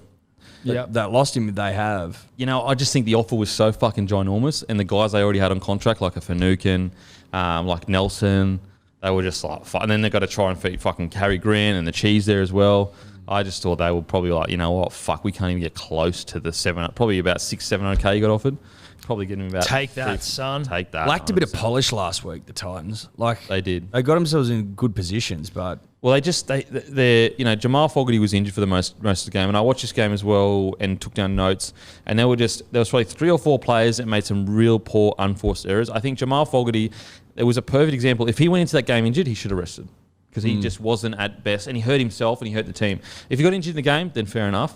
Yeah. That lost him, they have. I just think the offer was so fucking ginormous, and the guys they already had on contract, like a Finucane, like Nelson, they were just like, and then they got to try and feed fucking Harry Grant and the cheese there as well. I just thought they were probably like, you know what, fuck, we can't even get close to the 7, probably about 600-700K you got offered. Probably getting about... Take that, son. Take that. Lacked a bit of polish last week, the Titans. Like They did. They got themselves in good positions, but... Well, they're Jamal Fogarty was injured for the most of the game, and I watched this game as well and took down notes, and there was probably 3 or 4 players that made some real poor, unforced errors. I think Jamal Fogarty, it was a perfect example. If he went into that game injured, he should have rested because he just wasn't at best, and he hurt himself and he hurt the team. If he got injured in the game, then fair enough,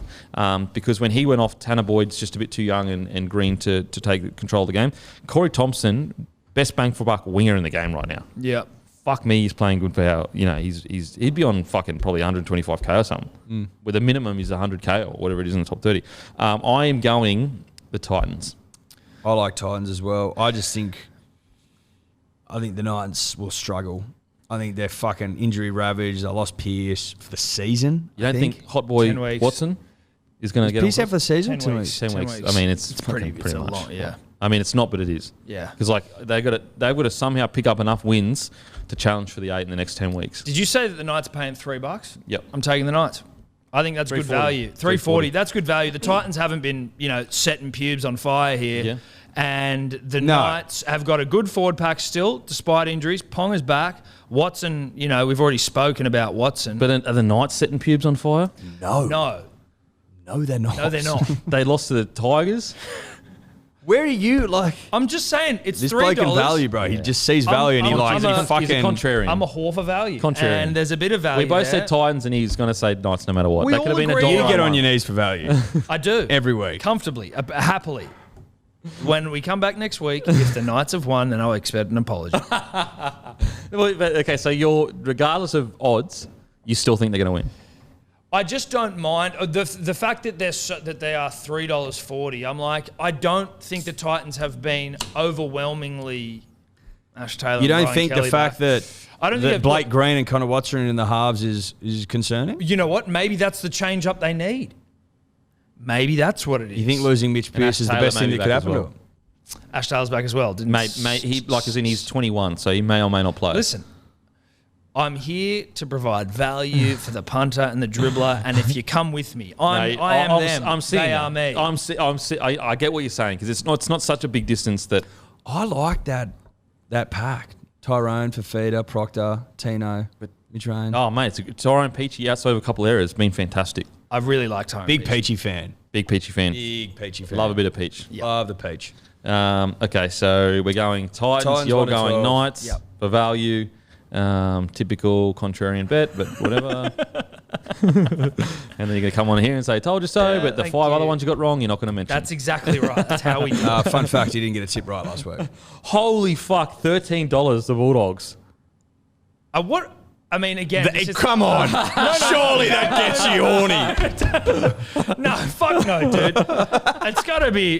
because when he went off, Tanner Boyd's just a bit too young and green to take control of the game. Corey Thompson, best bang for buck winger in the game right now. Yeah. Fuck me, he's playing good for how, he'd be on fucking probably 125K or something. With a minimum is 100K or whatever it is in the top 30. I am going the Titans. I like Titans as well. I think the Knights will struggle. I think they're fucking injury ravaged. They lost Pierce for the season. You don't think Hot Boy Watson is going to get Pierce out for the season? 10 weeks. 10 weeks. I mean, it's pretty much. a lot, yeah. I mean, it's not, but it is. Yeah. Because they've got to somehow pick up enough wins to challenge for the 8 in the next 10 weeks. Did you say that the Knights are paying $3? Yep. I'm taking the Knights. I think that's good value. 340. That's good value. The Titans haven't been, setting pubes on fire here. Yeah. And the Knights have got a good forward pack still, despite injuries. Ponga's back. Watson, we've already spoken about Watson. But are the Knights setting pubes on fire? No. No, they're not. they're not. They lost to the Tigers. Where are you? I'm just saying, it's This $3. bloke in value, bro. He just sees value and He's a fucking... contrarian. I'm a whore for value. Contrarian. And there's a bit of value We both there. said Titans, and he's going to say Knights no matter what. We That could have all been agree. a dollar. You get on one. your knees for value. I do. Every week. Comfortably, happily. When we come back next week, if the Knights have won, then I'll expect an apology. Okay, so regardless of odds, you still think they're going to win? I just don't mind the fact that they are $3.40. I'm like, I don't think the Titans have been overwhelmingly. Ash Taylor. You don't Brian think Kelly the fact back. I don't think that Blake Green and Connor Watson in the halves is concerning? You know what? Maybe that's the change up they need. Maybe that's what it is. You think losing Mitch Pearce is the Taylor best thing may that be could back happen as to well. him? Ash Taylor's back as well? He's 21, so he may or may not play. Listen, I'm here to provide value for the punter and the dribbler, and if you come with me, I am them. I'm seeing they that. are me. I get what you're saying because it's not such a big distance that. I like that pack. Tyrone, Fafita, Proctor, Tino, Mitch Rain. Oh mate, it's Tyrone Peachy outside of a couple of errors, been fantastic. I really like Tyrone. Big Peachy fan. Big Peachy fan. Big Peachy fan. Love a bit of peach. Yep. Love the peach. Okay, so we're going Titans. You're 1 and going 12. Knights Yep. for value. Typical contrarian bet, but whatever. And then you're going to come on here and say, told you so, Yeah, but the thank 5 you. other ones you got wrong, you're not going to mention. That's exactly right. That's how we do it. Fun fact, he didn't get a tip right last week. Holy fuck, $13 the Bulldogs. What? I mean, again, this is- Come on. Surely that gets you horny. No, fuck no, dude. It's gotta be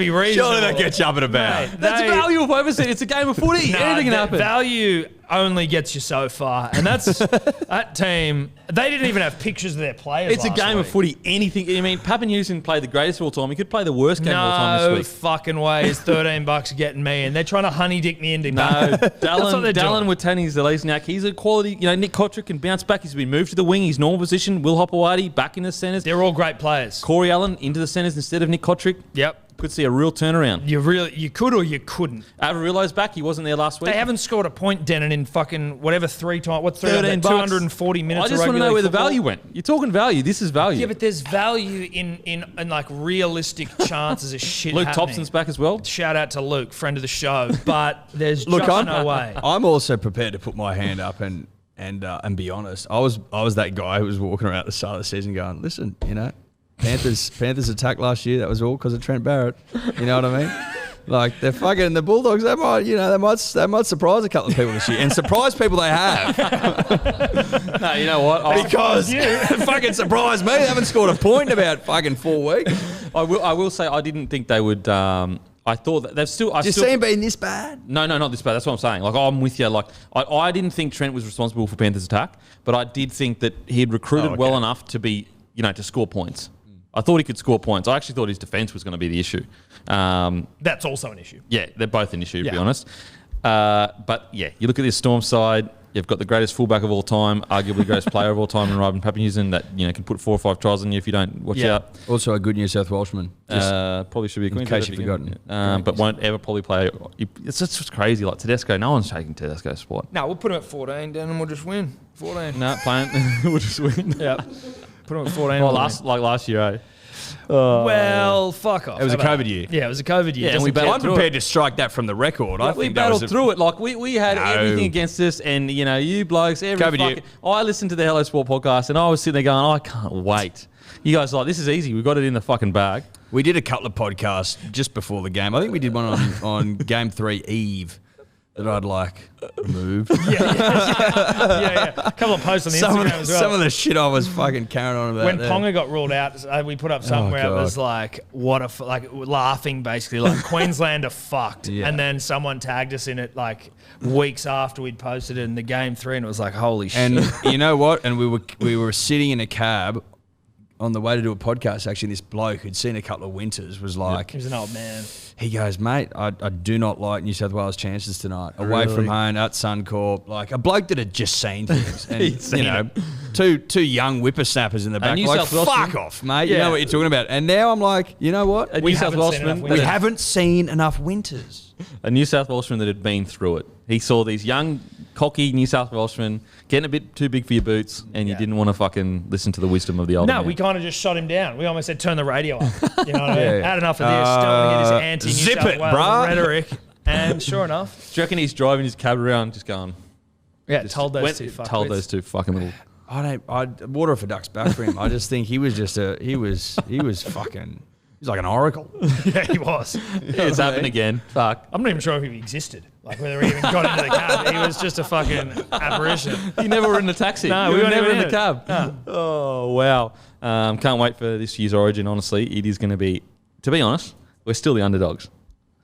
reasonable. Surely that gets you up and about. That's value of overseas. It's a game of footy. Nah, Anything can the happen. Value only gets you so far, and that's that team. They didn't even have pictures of their players. It's a last game of week. footy. Anything. I mean, Papenhuyzen played the greatest of all time. He could play the worst game of all time No this week. fucking way is $13 getting me, and they're trying to honey dick me into No, Dallin Dallin Watani's the Leesnack. He's a quality. Nick Kotrick can bounce back. He's been moved to the wing. His normal position. Will Hopewadi back in the centres. They're all great players. Corey Allen into the centres instead of Nick Kotrick. Yep. Could see a real turnaround. You could or you couldn't. Averillo's back. He wasn't there last week. They haven't scored a point, Denon, in fucking whatever 3 times. What's 13 240 minutes. I just of want to rugby know league where the football. value went. You're talking value. This is value. Yeah, but there's value in like realistic chances of shit Luke happening. Thompson's back as well. Shout out to Luke, friend of the show. But there's Look, just no way. I'm also prepared to put my hand up and be honest. I was that guy who was walking around at the start of the season going, listen, Panthers attacked last year. That was all because of Trent Barrett. You know what I mean? Like they're fucking the Bulldogs. They might surprise a couple of people this year and surprise people they have. No, you know what? Because it fucking surprised me. They haven't scored a point in about fucking 4 weeks. I will say I didn't think they would. I thought that they've still. Just see him being this bad. No, not this bad. That's what I'm saying. Like I'm with you. Like I didn't think Trent was responsible for Panthers' attack, but I did think that he had recruited well enough to be, to score points. I thought he could score points. I actually thought his defence was going to be the issue. That's also an issue. Yeah, they're both an issue, to be honest. But yeah, you look at this Storm side, You've got the greatest fullback of all time, arguably the greatest player of all time in Ryman Papenhuisen that can put 4 or 5 tries on you if you don't watch out. Also a good New South Welshman. Probably should be a Queen. In case you've forgotten. But won't ever probably play. It's just crazy. Like Tedesco, no one's taking Tedesco's spot. No, we'll put him at 14, Dan, and we'll just win. 14. No, playing. We'll just win. Yeah. Put him at 14. Well, last year, eh? Well, fuck off. It was a COVID year. Yeah, it was a COVID year. Yeah, and we I'm prepared to strike that from the record. I We think that battled was through it. Like we had everything against us, and you blokes. I listened to the Hello Sport podcast, and I was sitting there going, I can't wait. You guys are like, this is easy. We got it in the fucking bag. We did a couple of podcasts just before the game. I think we did one on Game 3 Eve that I'd removed. Yeah. A couple of posts on the Instagram as well. Some of the shit I was fucking carrying on about. When Ponga got ruled out, we put up something where it was like, laughing basically, like Queensland are fucked. Yeah. And then someone tagged us in it like weeks after we'd posted it in the Game 3, and it was like, holy shit. And you know what? And we were sitting in a cab on the way to do a podcast. Actually, this bloke who'd seen a couple of winters was like, he was an old man. He goes, mate, I do not like New South Wales chances tonight. Away from home at Suncorp, like a bloke that had just seen things, and two young whippersnappers in the back, New like South fuck off, mate. You know what you're talking about. And now I'm like, you know what? New South Welshman. We haven't seen enough winters. A New South Welshman that had been through it. He saw these young, cocky New South Welshmen getting a bit too big for your boots, and you didn't want to fucking listen to the wisdom of the older man. We kind of just shot him down. We almost said, turn the radio up. You know what I mean? Had enough of this. Don't want to hear this anti-New South Wales rhetoric. And sure enough. Do you reckon he's driving his cab around just going... Yeah, told those two fucking little... I'd water off a duck's back for him. I just think he was just he was fucking... He's like an oracle. Yeah, he was. It's happened again. Fuck. I'm not even sure if he existed. Like whether he even got into the cab. He was just a fucking apparition. You never were in the taxi. No, we we were weren't never in even the cab. No. Oh, wow. Can't wait for this year's Origin, honestly. It is going to be... To be honest, we're still the underdogs.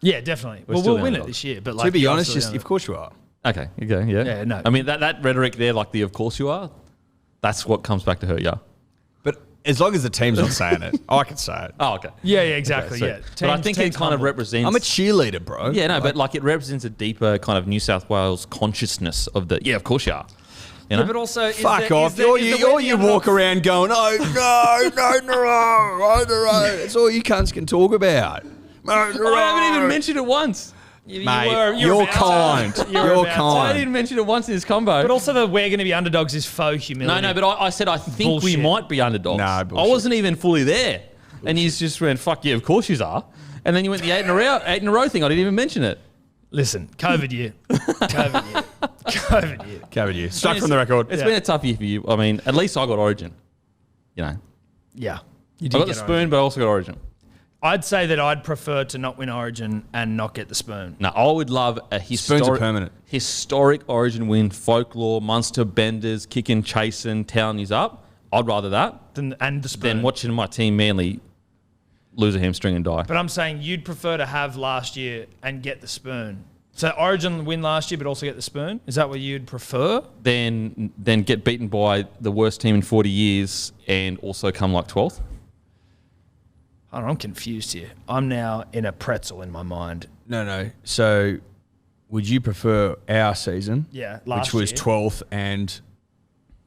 Yeah, definitely. We'll win it this year. But to be honest, of course you are. Okay, you go, yeah. Yeah, no. I mean, that rhetoric there, like the of course you are, that's what comes back to hurt you. But as long as the team's not saying it, I can say it. Oh, okay. Yeah, exactly. Okay, so, but I think it kind of represents... I'm a cheerleader, bro. Yeah, no, but like it represents a deeper kind of New South Wales consciousness of the, of course you are. You know? Yeah, but also... Fuck off. You walk around going, no. That's all you cunts can talk about. I haven't even mentioned it once. Mate, you're kind. You're kind. I didn't mention it once in this combo. But also the we're going to be underdogs is faux humility. No, but I said I think bullshit. we might be underdogs. No, bullshit. I wasn't even fully there. Bullshit. And he's just went, fuck yeah, of course you are. And then you went the 8 in a row thing. I didn't even mention it. Listen, COVID year. COVID year. Stuck from the record. It's been a tough year for you. I mean, at least I got Origin. You know. Yeah. I got the spoon, but I also got Origin. I'd say that I'd prefer to not win Origin and not get the spoon. No, I would love a historic Origin win, folklore, Munster, Benders, kicking, chasing, Townies up. I'd rather that and the spoon than watching my team Manly lose a hamstring and die. But I'm saying you'd prefer to have last year and get the spoon. So Origin win last year, but also get the spoon. Is that what you'd prefer? Then get beaten by the worst team in 40 years and also come like 12th. I don't know, I'm confused here. I'm now in a pretzel in my mind. No. So, would you prefer our season? Yeah, which was 12th and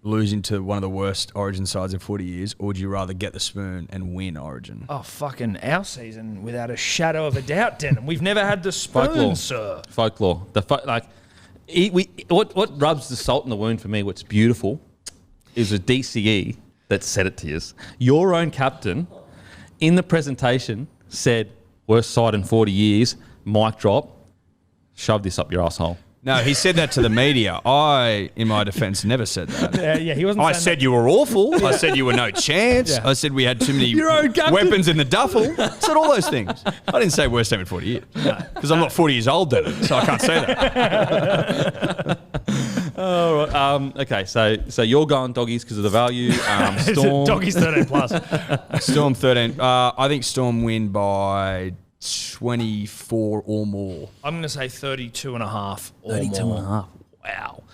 losing to one of the worst Origin sides in 40 years, or would you rather get the spoon and win Origin? Oh, fucking our season, without a shadow of a doubt, Denham. We've never had the spoon, sir. Folklore. What rubs the salt in the wound for me, what's beautiful, is a DCE that said it to you. Your own captain... in the presentation, said, worst side in 40 years, mic drop, shove this up your asshole. No, he said that to the media. I, in my defence, never said that. Yeah, he wasn't. I said you were awful. I said you were no chance. Yeah. I said we had too many weapons in the duffel. I said all those things. I didn't say worst team in 40 years. Because I'm not 40 years old, then, so I can't say that. Okay, so you're going doggies because of the value. Storm. Doggies 13 plus. Storm 13. I think Storm win by 24 or more. I'm going to say 32 and a half or 32 more. and a half. Wow.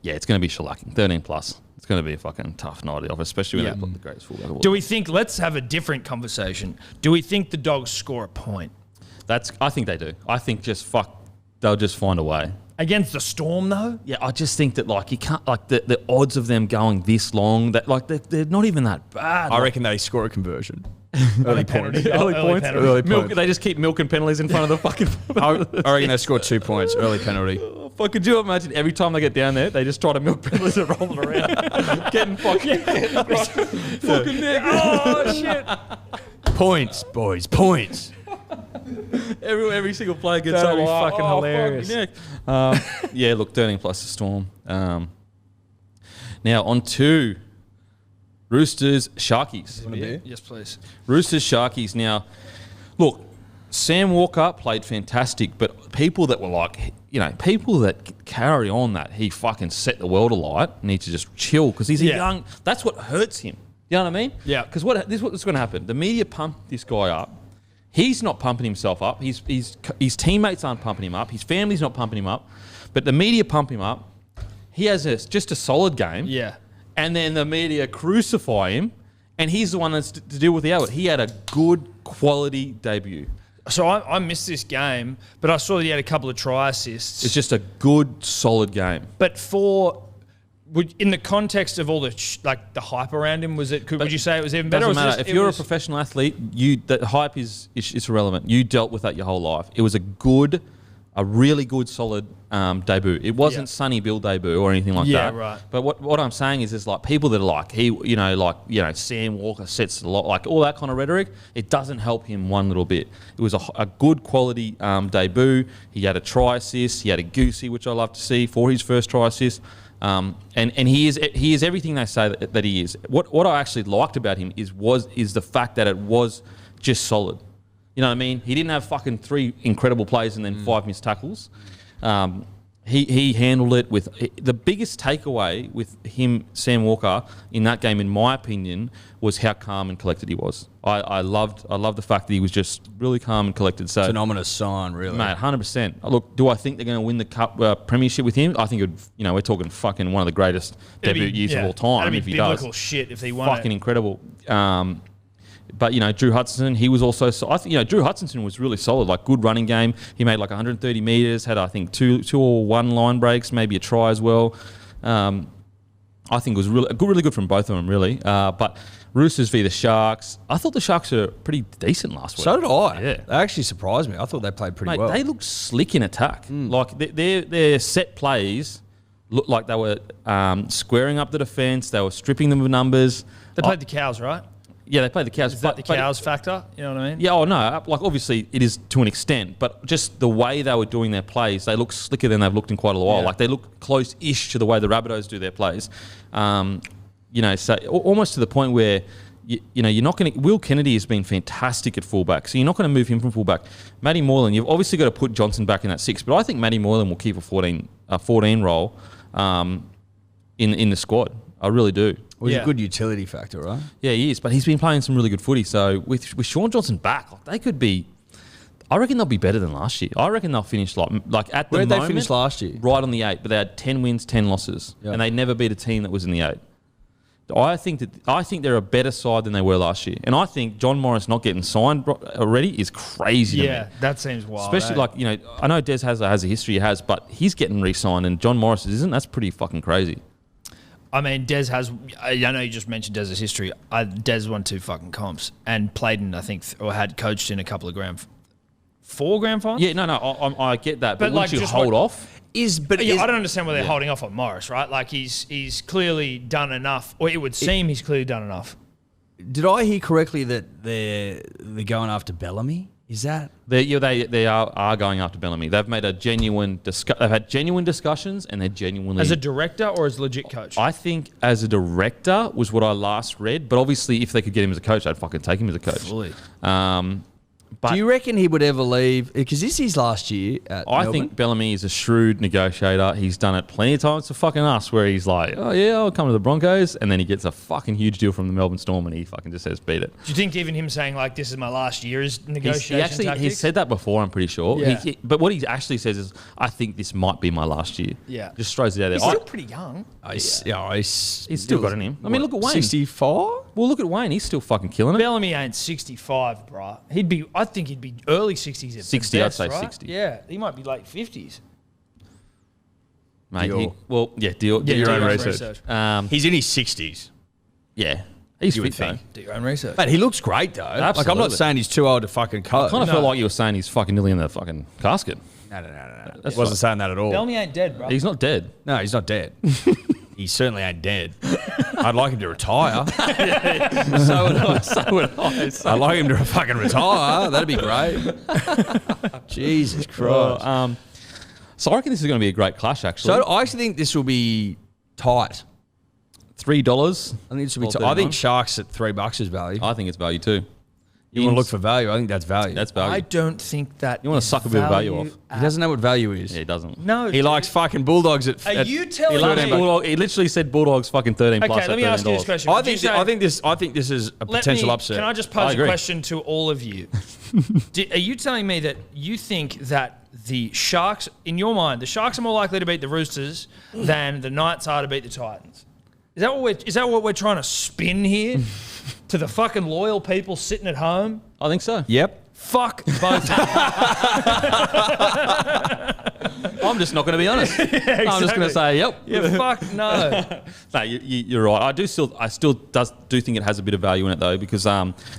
Yeah, it's going to be shellacking. 13 plus. It's going to be a fucking tough night at the office, especially when they put the greatest fullback of all. Do we think, let's have a different conversation. Do we think the Dogs score a point? I think they do. I think they'll just find a way. Against the Storm, though? Yeah, I just think that like you can't like the odds of them going this long that like they're not even that bad. I reckon they score a conversion. Early penalty. Early points. penalty. Early Milk, points. they just keep milking penalties in front of the fucking. I reckon they score 2 points. Early penalty. Fuck, could you imagine every time they get down there, they just try to milk penalties and roll it around, getting fucking fucking neck. Oh, shit. Points, boys, points. Every single player gets That'd so be like, fucking hilarious. Fucking yeah, look, 13 plus the Storm. Now on to Roosters Sharkies. Yes, please. Roosters Sharkies. Now, look, Sam Walker played fantastic, but people that were like, people that carry on that he fucking set the world alight need to just chill because he's a young. That's what hurts him. You know what I mean? Yeah. Because this is what's going to happen. The media pump this guy up. He's not pumping himself up. His teammates aren't pumping him up. His family's not pumping him up. But the media pump him up. He has just a solid game. Yeah. And then the media crucify him. And he's the one that's to deal with the outlet. He had a good quality debut. So I missed this game, but I saw that he had a couple of try assists. It's just a good, solid game. But in the context of all the the hype around him, would you say it was even better? Doesn't matter. If you're a professional athlete, the hype is irrelevant. You dealt with that your whole life. It was a really good, solid debut. It wasn't Sonny Bill debut or anything like that. Yeah, right. But what I'm saying is like people that are like Sam Walker sets a lot, like all that kind of rhetoric. It doesn't help him one little bit. It was a good quality debut. He had a try assist. He had a goosey, which I love to see for his first try assist. And he is everything they say that he is. What I actually liked about him is the fact that it was just solid. You know what I mean? He didn't have fucking 3 incredible plays and then 5 missed tackles. He handled it with the biggest takeaway with him, Sam Walker, in that game, in my opinion, was how calm and collected he was. I loved the fact that he was just really calm and collected. So, Phenomenal sign, really. mate, 100%. Look, do I think they're going to win the cup premiership with him? I think we're talking fucking one of the greatest debut years of all time. That'd if be he biblical does, shit if he won fucking it. incredible. But Drew Hutchinson, he was also. I think Drew Hutchinson was really solid. Like good running game. He made like 130 meters. Had I think two or one line breaks, maybe a try as well. I think it was really good from both of them, really. But Roosters v the Sharks. I thought the Sharks were pretty decent last week. So did I. Yeah. They actually surprised me. I thought they played pretty Mate, well. they looked slick in attack. Like their set plays looked like they were squaring up the defence. They were stripping them of numbers. They played the Cows, right? Yeah, they played the Cows. Is that the Cows factor? You know what I mean? Yeah, like obviously it is to an extent, but just the way they were doing their plays, they look slicker than they've looked in quite a while. Yeah. Like they look close-ish to the way the Rabbitohs do their plays. So almost to the point where you're not going to. Will Kennedy has been fantastic at fullback, so you're not going to move him from fullback. Matty Moylan, you've obviously got to put Johnson back in that 6, but I think Matty Moylan will keep a 14 role in the squad. I really do. Well, he's a good utility factor, right? Yeah, he is, but he's been playing some really good footy. So with Sean Johnson back, like they could be. I reckon they'll be better than last year. I reckon they'll finish like at the Where did moment. they finish last year? Right on the 8, but they had 10 wins, 10 losses, and they never beat a team that was in the 8. I think they're a better side than they were last year, and I think John Morris not getting signed already is crazy. Yeah, to me. that seems wild. Especially I know Des has a history, he has, but he's getting re-signed, and John Morris isn't. That's pretty fucking crazy. I mean, Des has. I know you just mentioned Des' history. Des won 2 fucking comps and played in, I think, or had coached in a couple of 4 grand finals. Yeah, no, I get that, but wouldn't you hold off? I don't understand why they're holding off on Morris, right? Like he's clearly done enough, or it would seem he's clearly done enough. Did I hear correctly that they're going after Bellamy? Is that they are going after Bellamy? They've made a genuine they've had genuine discussions, and they're genuinely as a director or as legit coach. I think as a director was what I last read, but obviously if they could get him as a coach, I'd fucking take him as a coach. Fully. But do you reckon he would ever leave? Because this is his last year at I Melbourne. think Bellamy is a shrewd negotiator. He's done it plenty of times to fucking us, where he's like, oh yeah, I'll come to the Broncos, and then he gets a fucking huge deal from the Melbourne Storm, and he fucking just says, beat it. Do you think even him saying like this is my last year is negotiation tactics? He's said that before, I'm pretty sure. Yeah. But what he actually says is, I think this might be my last year. Yeah. Just throws it out there. He's still pretty young. He's still got it in him. I mean, look at Wayne. 64? Well, look at Wayne. He's still fucking killing it. Bellamy ain't 65, bro. I think he'd be early 60s at 60, the I'd best, say right? 60. Yeah, he might be late 50s. Mate, Deal. deal. Yeah, your do own your own research. research. He's in his 60s. Yeah. He's You would fit, though. think. Do your own research. But he looks great, though. Like, I'm Absolutely. not saying he's too old to fucking coach. I kind of felt like you were saying he's fucking nearly in the fucking casket. No. Wasn't saying that at all. Bellamy ain't dead, bro. He's not dead. No, he's not dead. He certainly ain't dead. I'd like him to retire. So would I. I'd like him to fucking retire. That'd be great. Jesus Christ. So I reckon this is going to be a great clash, actually. So I actually think this will be tight. $3. I think this will be tight. I think Sharks at $3 is value. I think it's value too. You want to look for value? I think that's value. That's value. I don't think that. You wanna suck a bit of value off. He doesn't know what value is. Yeah, he doesn't. No. He likes fucking Bulldogs at. Are you telling He, likes me? Bulldog, he literally said Bulldogs fucking 13 plus. Okay, let me ask you this question. I Would you think. say- I think this is a potential upset. Can I just I pose a agree. question to all of you? Are you telling me that you think that the Sharks, in your mind, the Sharks are more likely to beat the Roosters than the Knights are to beat the Titans? Is that what we're trying to spin here to the fucking loyal people sitting at home? I think so. Yep. Fuck both. I'm just not going to be honest. I'm just going to say, yep. Yeah, fuck no. No, you're right. I still do think it has a bit of value in it though, because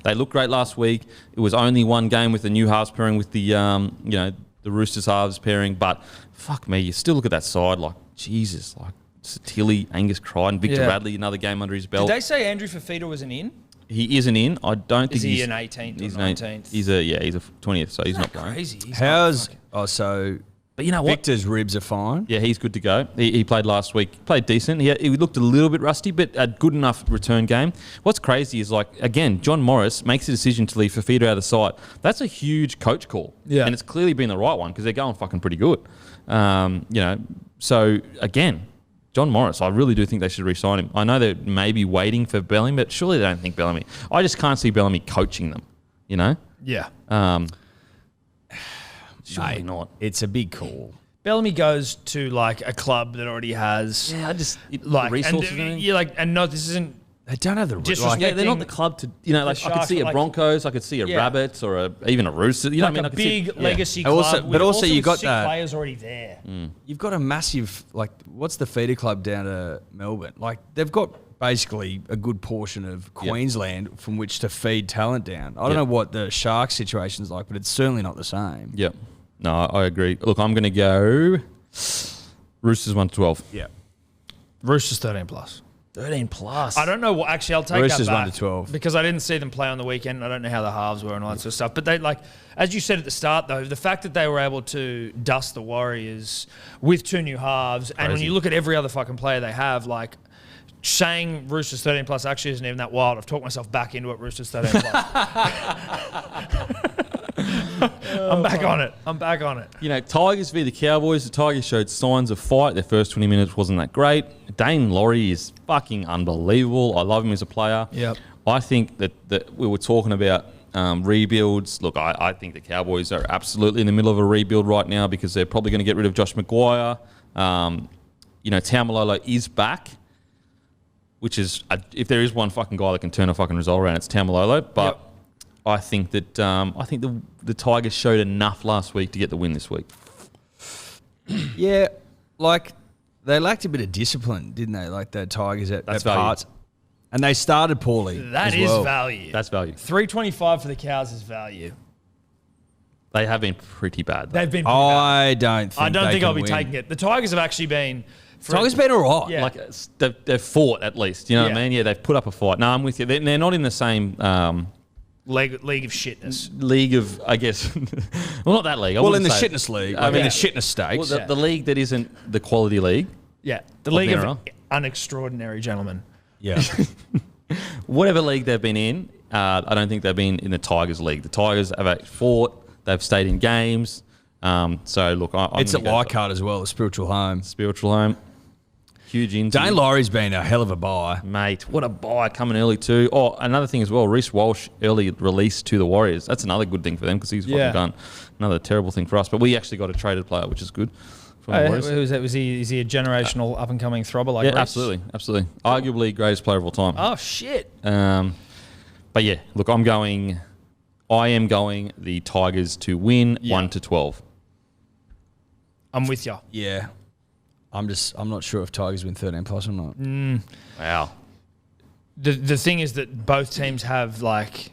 they looked great last week. It was only one game with the new halves pairing with the the Roosters halves pairing, but fuck me, you still look at that side like Jesus, like Tilly, Angus Crichton, Victor Yeah. Radley, another game under his belt. Did they say Andrew Fafita was an in? He isn't in. I don't think Is he he's an 18th he's or 19th? He's a 20th, so he's not playing. Crazy. He's How's not so? But you know what? Victor's ribs are fine. Yeah, he's good to go. He played last week. Played decent. He looked a little bit rusty, but a good enough return game. What's crazy is, like, again, John Morris makes a decision to leave Fafita out of the side. That's a huge coach call. Yeah. And it's clearly been the right one because they're going fucking pretty good. So, again, John Morris, I really do think they should re-sign him. I know they're maybe waiting for Bellamy, but surely they don't think Bellamy. I just can't see Bellamy coaching them, you know? Yeah. Surely not. It's a big call. Bellamy goes to like a club that already has Yeah, I just... like resources and and everything. you're like, and no, this isn't. They don't have the Disrespect- Yeah, they're not the Expecting club to, like, I could Sharks see are a like- Broncos, I could see a Yeah. Rabbitohs or even a Roosters. You know Like what I mean? a I could see, big yeah. legacy And also- club, but also you with got sick that- players already there. You've got a massive, like, what's the feeder club down to Melbourne? Like, they've got basically a good portion of Queensland from which to feed talent down. I don't know what the Sharks situation's like, but it's certainly not the same. Yep. No, I agree. Look, I'm going to go Roosters 1-12. Yeah. Roosters 13 plus. 13 plus. I don't know what. Actually, I'll take Roosters that back 1-12. because I didn't see them play on the weekend. I don't know how the halves were and all that sort of stuff. But they, like, as you said at the start, though, the fact that they were able to dust the Warriors with two new halves, and when you look at every other fucking player they have, like, saying Roosters 13 plus actually isn't even that wild. I've talked myself back into it. Roosters 13 plus. I'm back on it. I'm back on it. You know, Tigers v the Cowboys. The Tigers showed signs of fight. Their first 20 minutes wasn't that great. Dane Laurie is fucking unbelievable. I love him as a player. Yep. I think that we were talking about rebuilds. Look, I think the Cowboys are absolutely in the middle of a rebuild right now because they're probably going to get rid of Josh Maguire. Taumalolo is back, which is, if there is one fucking guy that can turn a fucking result around, it's Taumalolo. But Yep. I think that the Tigers showed enough last week to get the win this week. Yeah, like, they lacked a bit of discipline, didn't they? Like, the Tigers at That's value. parts. And they started poorly. That as is well. value. That's value. 325 for the Cows is value. They have been pretty bad, though. They've been. pretty bad. I don't think I don't they think can I'll be win. taking it. The Tigers have actually been. Tigers been all right. Yeah. Like, they've fought at least. You know what I Yeah. mean? Yeah, they've put up a fight. No, I'm with you. They're not in the same League of shitness. league of, I guess. Well, not that league. I Well, in wouldn't the say. shitness league, I like mean, in the shitness stakes. Well, the league that isn't the quality league. Yeah, the League of Mirror. Unextraordinary Gentlemen. yeah. Whatever league they've been in, I don't think they've been in the Tigers league. The Tigers have actually fought. They've stayed in games. So, look, I'm It's at gonna go Leichhardt as well, the spiritual home. spiritual home. Huge injury. Dane Laurie's been a hell of a buy. Mate, what a buy coming early too. Oh, another thing as well, Reece Walsh early release to the Warriors. That's another good thing for them because he's fucking Yeah. done. Another terrible thing for us. But we actually got a traded player, which is good from the Warriors. Is he a generational up and coming throbber like Yeah, Reece? absolutely. Arguably greatest player of all time. Oh shit! But yeah, look, I am going the Tigers to win 1-12. I'm with you. Yeah. I'm not sure if Tigers win 13 plus or not. Wow. The thing is that both teams have like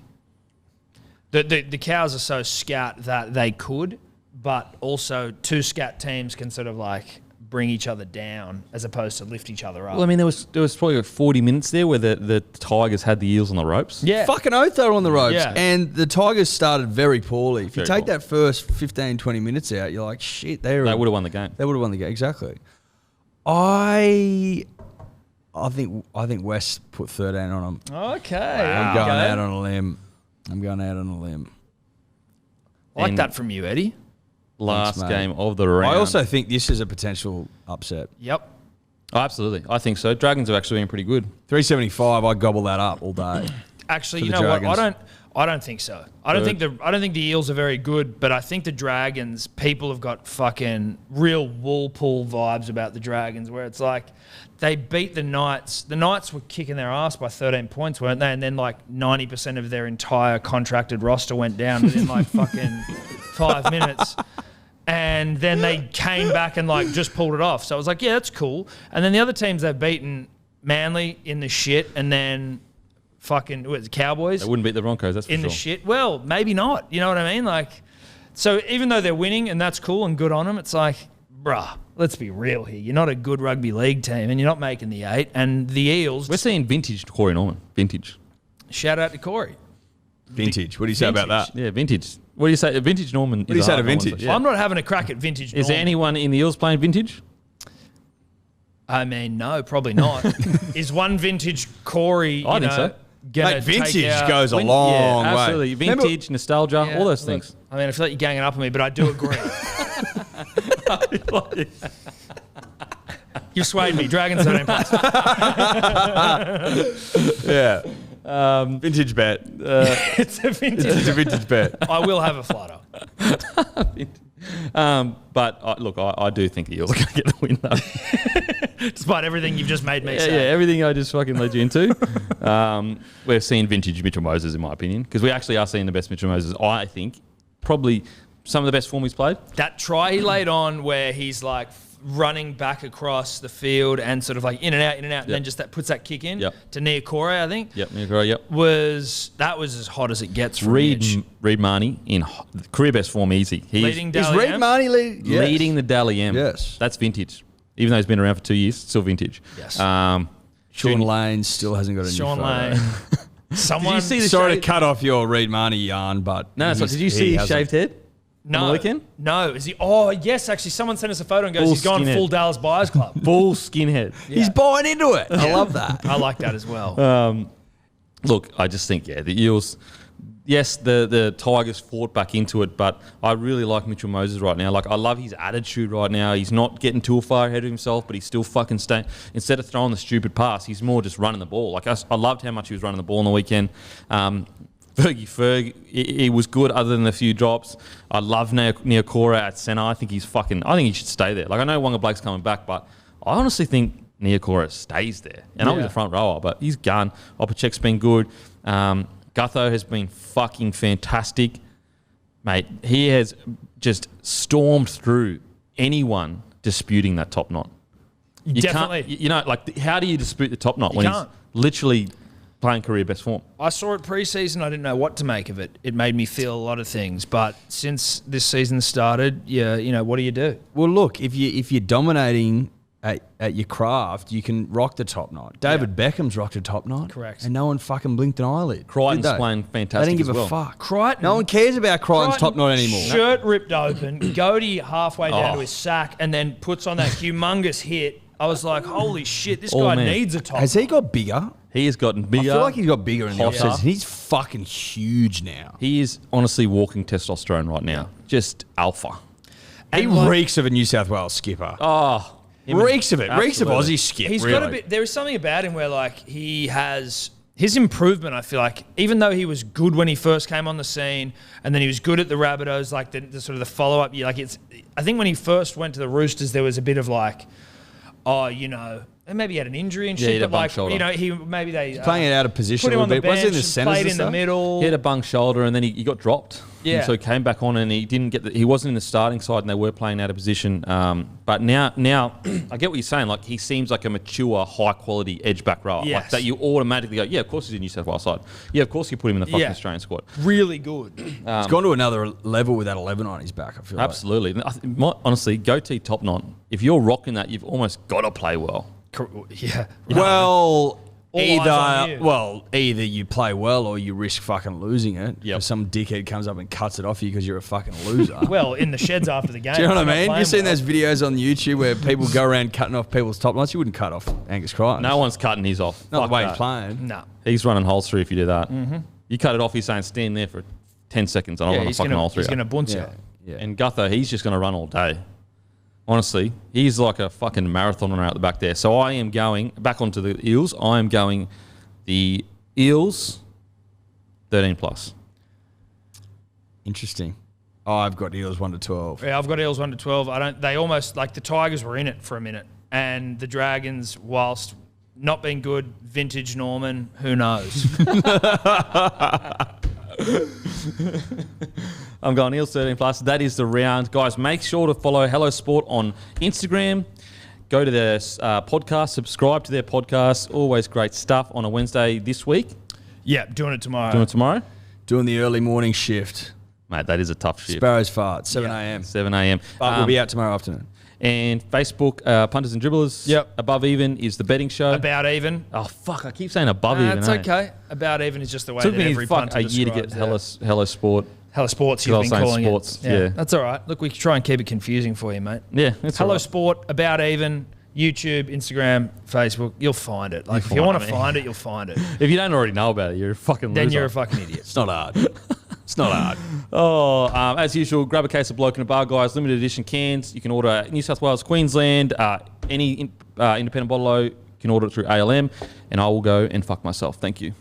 the Cows are so scat that they could, but also two scat teams can sort of like bring each other down as opposed to lift each other up. Well, I mean, there was probably like 40 minutes there where the Tigers had the Eels on the ropes. Yeah. Fucking oath they were on the ropes. Yeah. And the Tigers started very poorly. If you Very take that first 15, 20 minutes out, you're like, shit, they They would have won the game. would have won the game. Exactly. I think West put 13 on them. Okay. I'm going out on a limb. I like And- that from you, Eddie. Last mate. game of the round. I also think this is a potential upset. Yep. Oh, absolutely. I think so. Dragons have actually been pretty good. 375, I gobble that up all day. Actually, For you the know what? Dragons. I don't think so. I don't think the Eels are very good, but I think the Dragons, people have got fucking real wool pull vibes about the Dragons, where it's like they beat the Knights. The Knights were kicking their ass by 13 points, weren't they? And then like 90% of their entire contracted roster went down within like fucking 5 minutes. And then they came back and like just pulled it off. So I was like, yeah, that's cool. And then the other teams they've beaten, Manly in the shit, and then fucking the Cowboys They wouldn't beat the Broncos, that's for in sure. the shit. Well, maybe not. You know what I mean? Like, so even though they're winning and that's cool and good on them, it's like, bruh, let's be real here. You're not a good rugby league team and you're not making the 8. And the Eels, We're seeing vintage Corey Norman. Vintage. shout out to Corey. Vintage. What do you say about that? Yeah, vintage. What do you say? Vintage Norman. What do you say to vintage? Yeah. I'm not having a crack at vintage. Is there Norman. anyone in the Eels playing vintage? I mean, no, probably not. Is one vintage Corey? I think so. Mate, vintage goes a long way. Absolutely. Vintage, nostalgia, Yeah, all those look, things. I mean, I feel like you're ganging up on me, but I do agree. You've swayed me. Dragons 13 points. Yeah. Vintage bet. It's a vintage. It's a vintage bet. I will have a flutter. But I do think the Eels are going to get the win, though. Despite everything you've just made me Yeah, say. everything I just fucking led you into. We're seeing vintage Mitchell Moses, in my opinion, because we actually are seeing the best Mitchell Moses, I think. Probably some of the best form he's played. That try he laid on where he's like running back across the field and sort of like in and out, and then just that puts that kick in to Niokore, I think. Yep, yep. Was as hot as it gets from Mitch. Reid Marnie in career best form easy. Leading Is Dally Reid M. Marnie leading? Yes. Leading the Dally M. Yes. That's vintage. Even though he's been around for 2 years, still vintage. Yes. Sean Lane still hasn't got a Sean new photo. Lane. Someone. Did you see the Sorry to shaved- cut off your Reid Marnie yarn, but No, did you see his shaved head? No. On the weekend? No. Is he? Oh, yes, actually. Someone sent us a photo and goes, Full he's gone skinhead. full Dallas Buyers Club. Full skinhead. He's buying into it. I love that. I like that as well. Look, I just think, the Eels, yes, the Tigers fought back into it, but I really like Mitchell Moses right now. Like, I love his attitude right now. He's not getting too far ahead of himself, but he's still fucking staying. Instead of throwing the stupid pass, he's more just running the ball. Like, I loved how much he was running the ball on the weekend. Fergie, he was good other than a few drops. I love Niokore at centre. I think he should stay there. Like, I know Wonga Blake's coming back, but I honestly think Niokore stays there. And I was a front rower, but he's gone. Opacek's been good. Gutho has been fucking fantastic. Mate, he has just stormed through anyone disputing that top knot. You Definitely. can't, how do you dispute the top knot when can't. he's literally playing career best form? I saw it pre-season. I didn't know what to make of it. It made me feel a lot of things. But since this season started, what do you do? Well, look, if you're dominating at your craft, you can rock the top knot. David Beckham's rocked a top knot. Correct. And no one fucking blinked an eyelid. Crichton's did they? playing They fantastic didn't give as well. a fuck. Crichton. No one cares about Crichton's top knot anymore. Shirt ripped open, goatee halfway down to his sack, and then puts on that humongous hit. I was like, holy shit, this guy man. needs a top. Has he got bigger? He has gotten I bigger. feel like he's got bigger in the hotter. offseason. He's fucking huge now. He is honestly walking testosterone right now. Just alpha. He reeks of a New South Wales skipper. Oh, Reeks of it. Reeks of Absolutely. Aussie skip. He's really. got a bit. There is something about him where like he has his improvement. I feel like even though he was good when he first came on the scene, and then he was good at the Rabbitohs, like the sort of the follow up. Like I think when he first went to the Roosters, there was a bit of like, And maybe he had an injury and Yeah, he shit, had a but bunk like, shoulder. you know, maybe they Playing it out of position put a him on little the bit. Was he in bench, the centres played and in the stuff? middle. He had a bunk shoulder and then he got dropped. Yeah. And so he came back on and he didn't get he wasn't in the starting side and they were playing out of position. But now I get what you're saying. Like he seems like a mature, high quality edge back rower. Like Yes. that you automatically go, yeah, of course he's in New South Wales side. Yeah, of course you put him in the fucking Australian squad. Really good. He's gone to another level with that 11 on his back, I feel Absolutely. Honestly, goatee top knot. If you're rocking that, you've almost got to play well. Yeah. like. Well, eyes on you. either you play well or you risk fucking losing it. Yep. If some dickhead comes up and cuts it off you because you're a fucking loser. Well, in the sheds after the game. Do you know what if I you're mean? not You've seen playing those videos on YouTube where people go around cutting off people's top knots. You wouldn't cut off Angus Crichton. No one's cutting his off. Not Fuck the way that. he's playing. well. No. He's running holes through if you do that. Mm-hmm. You cut it off, he's saying stand there for 10 seconds and I'll run a He's fucking hole through. going to bunce Yeah. you. Yeah. And Gutho, he's just going to run all day. Honestly, he's like a fucking marathoner out the back there. So I am going back onto the Eels. I am going the Eels 13 plus. Interesting. Oh, I've got Eels 1 to 12. Yeah, I've got Eels 1 to 12. They almost, like the Tigers were in it for a minute. And the Dragons, whilst not being good, vintage Norman, who knows? I'm going Eels 13 plus. That is the round. Guys, make sure to follow Hello Sport on Instagram. Go to their podcast, subscribe to their podcast. Always great stuff on a Wednesday this week. Yeah, doing it tomorrow. Doing it tomorrow? Doing the early morning shift. Mate, that is a tough shift. Sparrows fart, 7 a.m. 7 a.m. But we'll be out tomorrow afternoon. And Facebook, Punters and Dribblers. Yep. Above Even is the betting show. About even. Oh, fuck. I keep saying above even. It's eh? okay. About even is just the way Took that me every fuck punter a year to get describes it. Hello Sport. Hello Sports, I you've was been saying calling sports, it. yeah. That's all right. Look, we can try and keep it confusing for you, mate. Yeah, that's Hello all right. Sport, About Even, YouTube, Instagram, Facebook. You'll find it. Like, if you find want to it. find it, you'll find it. If you don't already know about it, you're a fucking loser. Then you're a fucking idiot. It's not hard. It's not hard. Oh, as usual, grab a case of Bloke in a Bar, guys. Limited edition cans. You can order New South Wales, Queensland, any independent bottle. You can order it through ALM, and I will go and fuck myself. Thank you.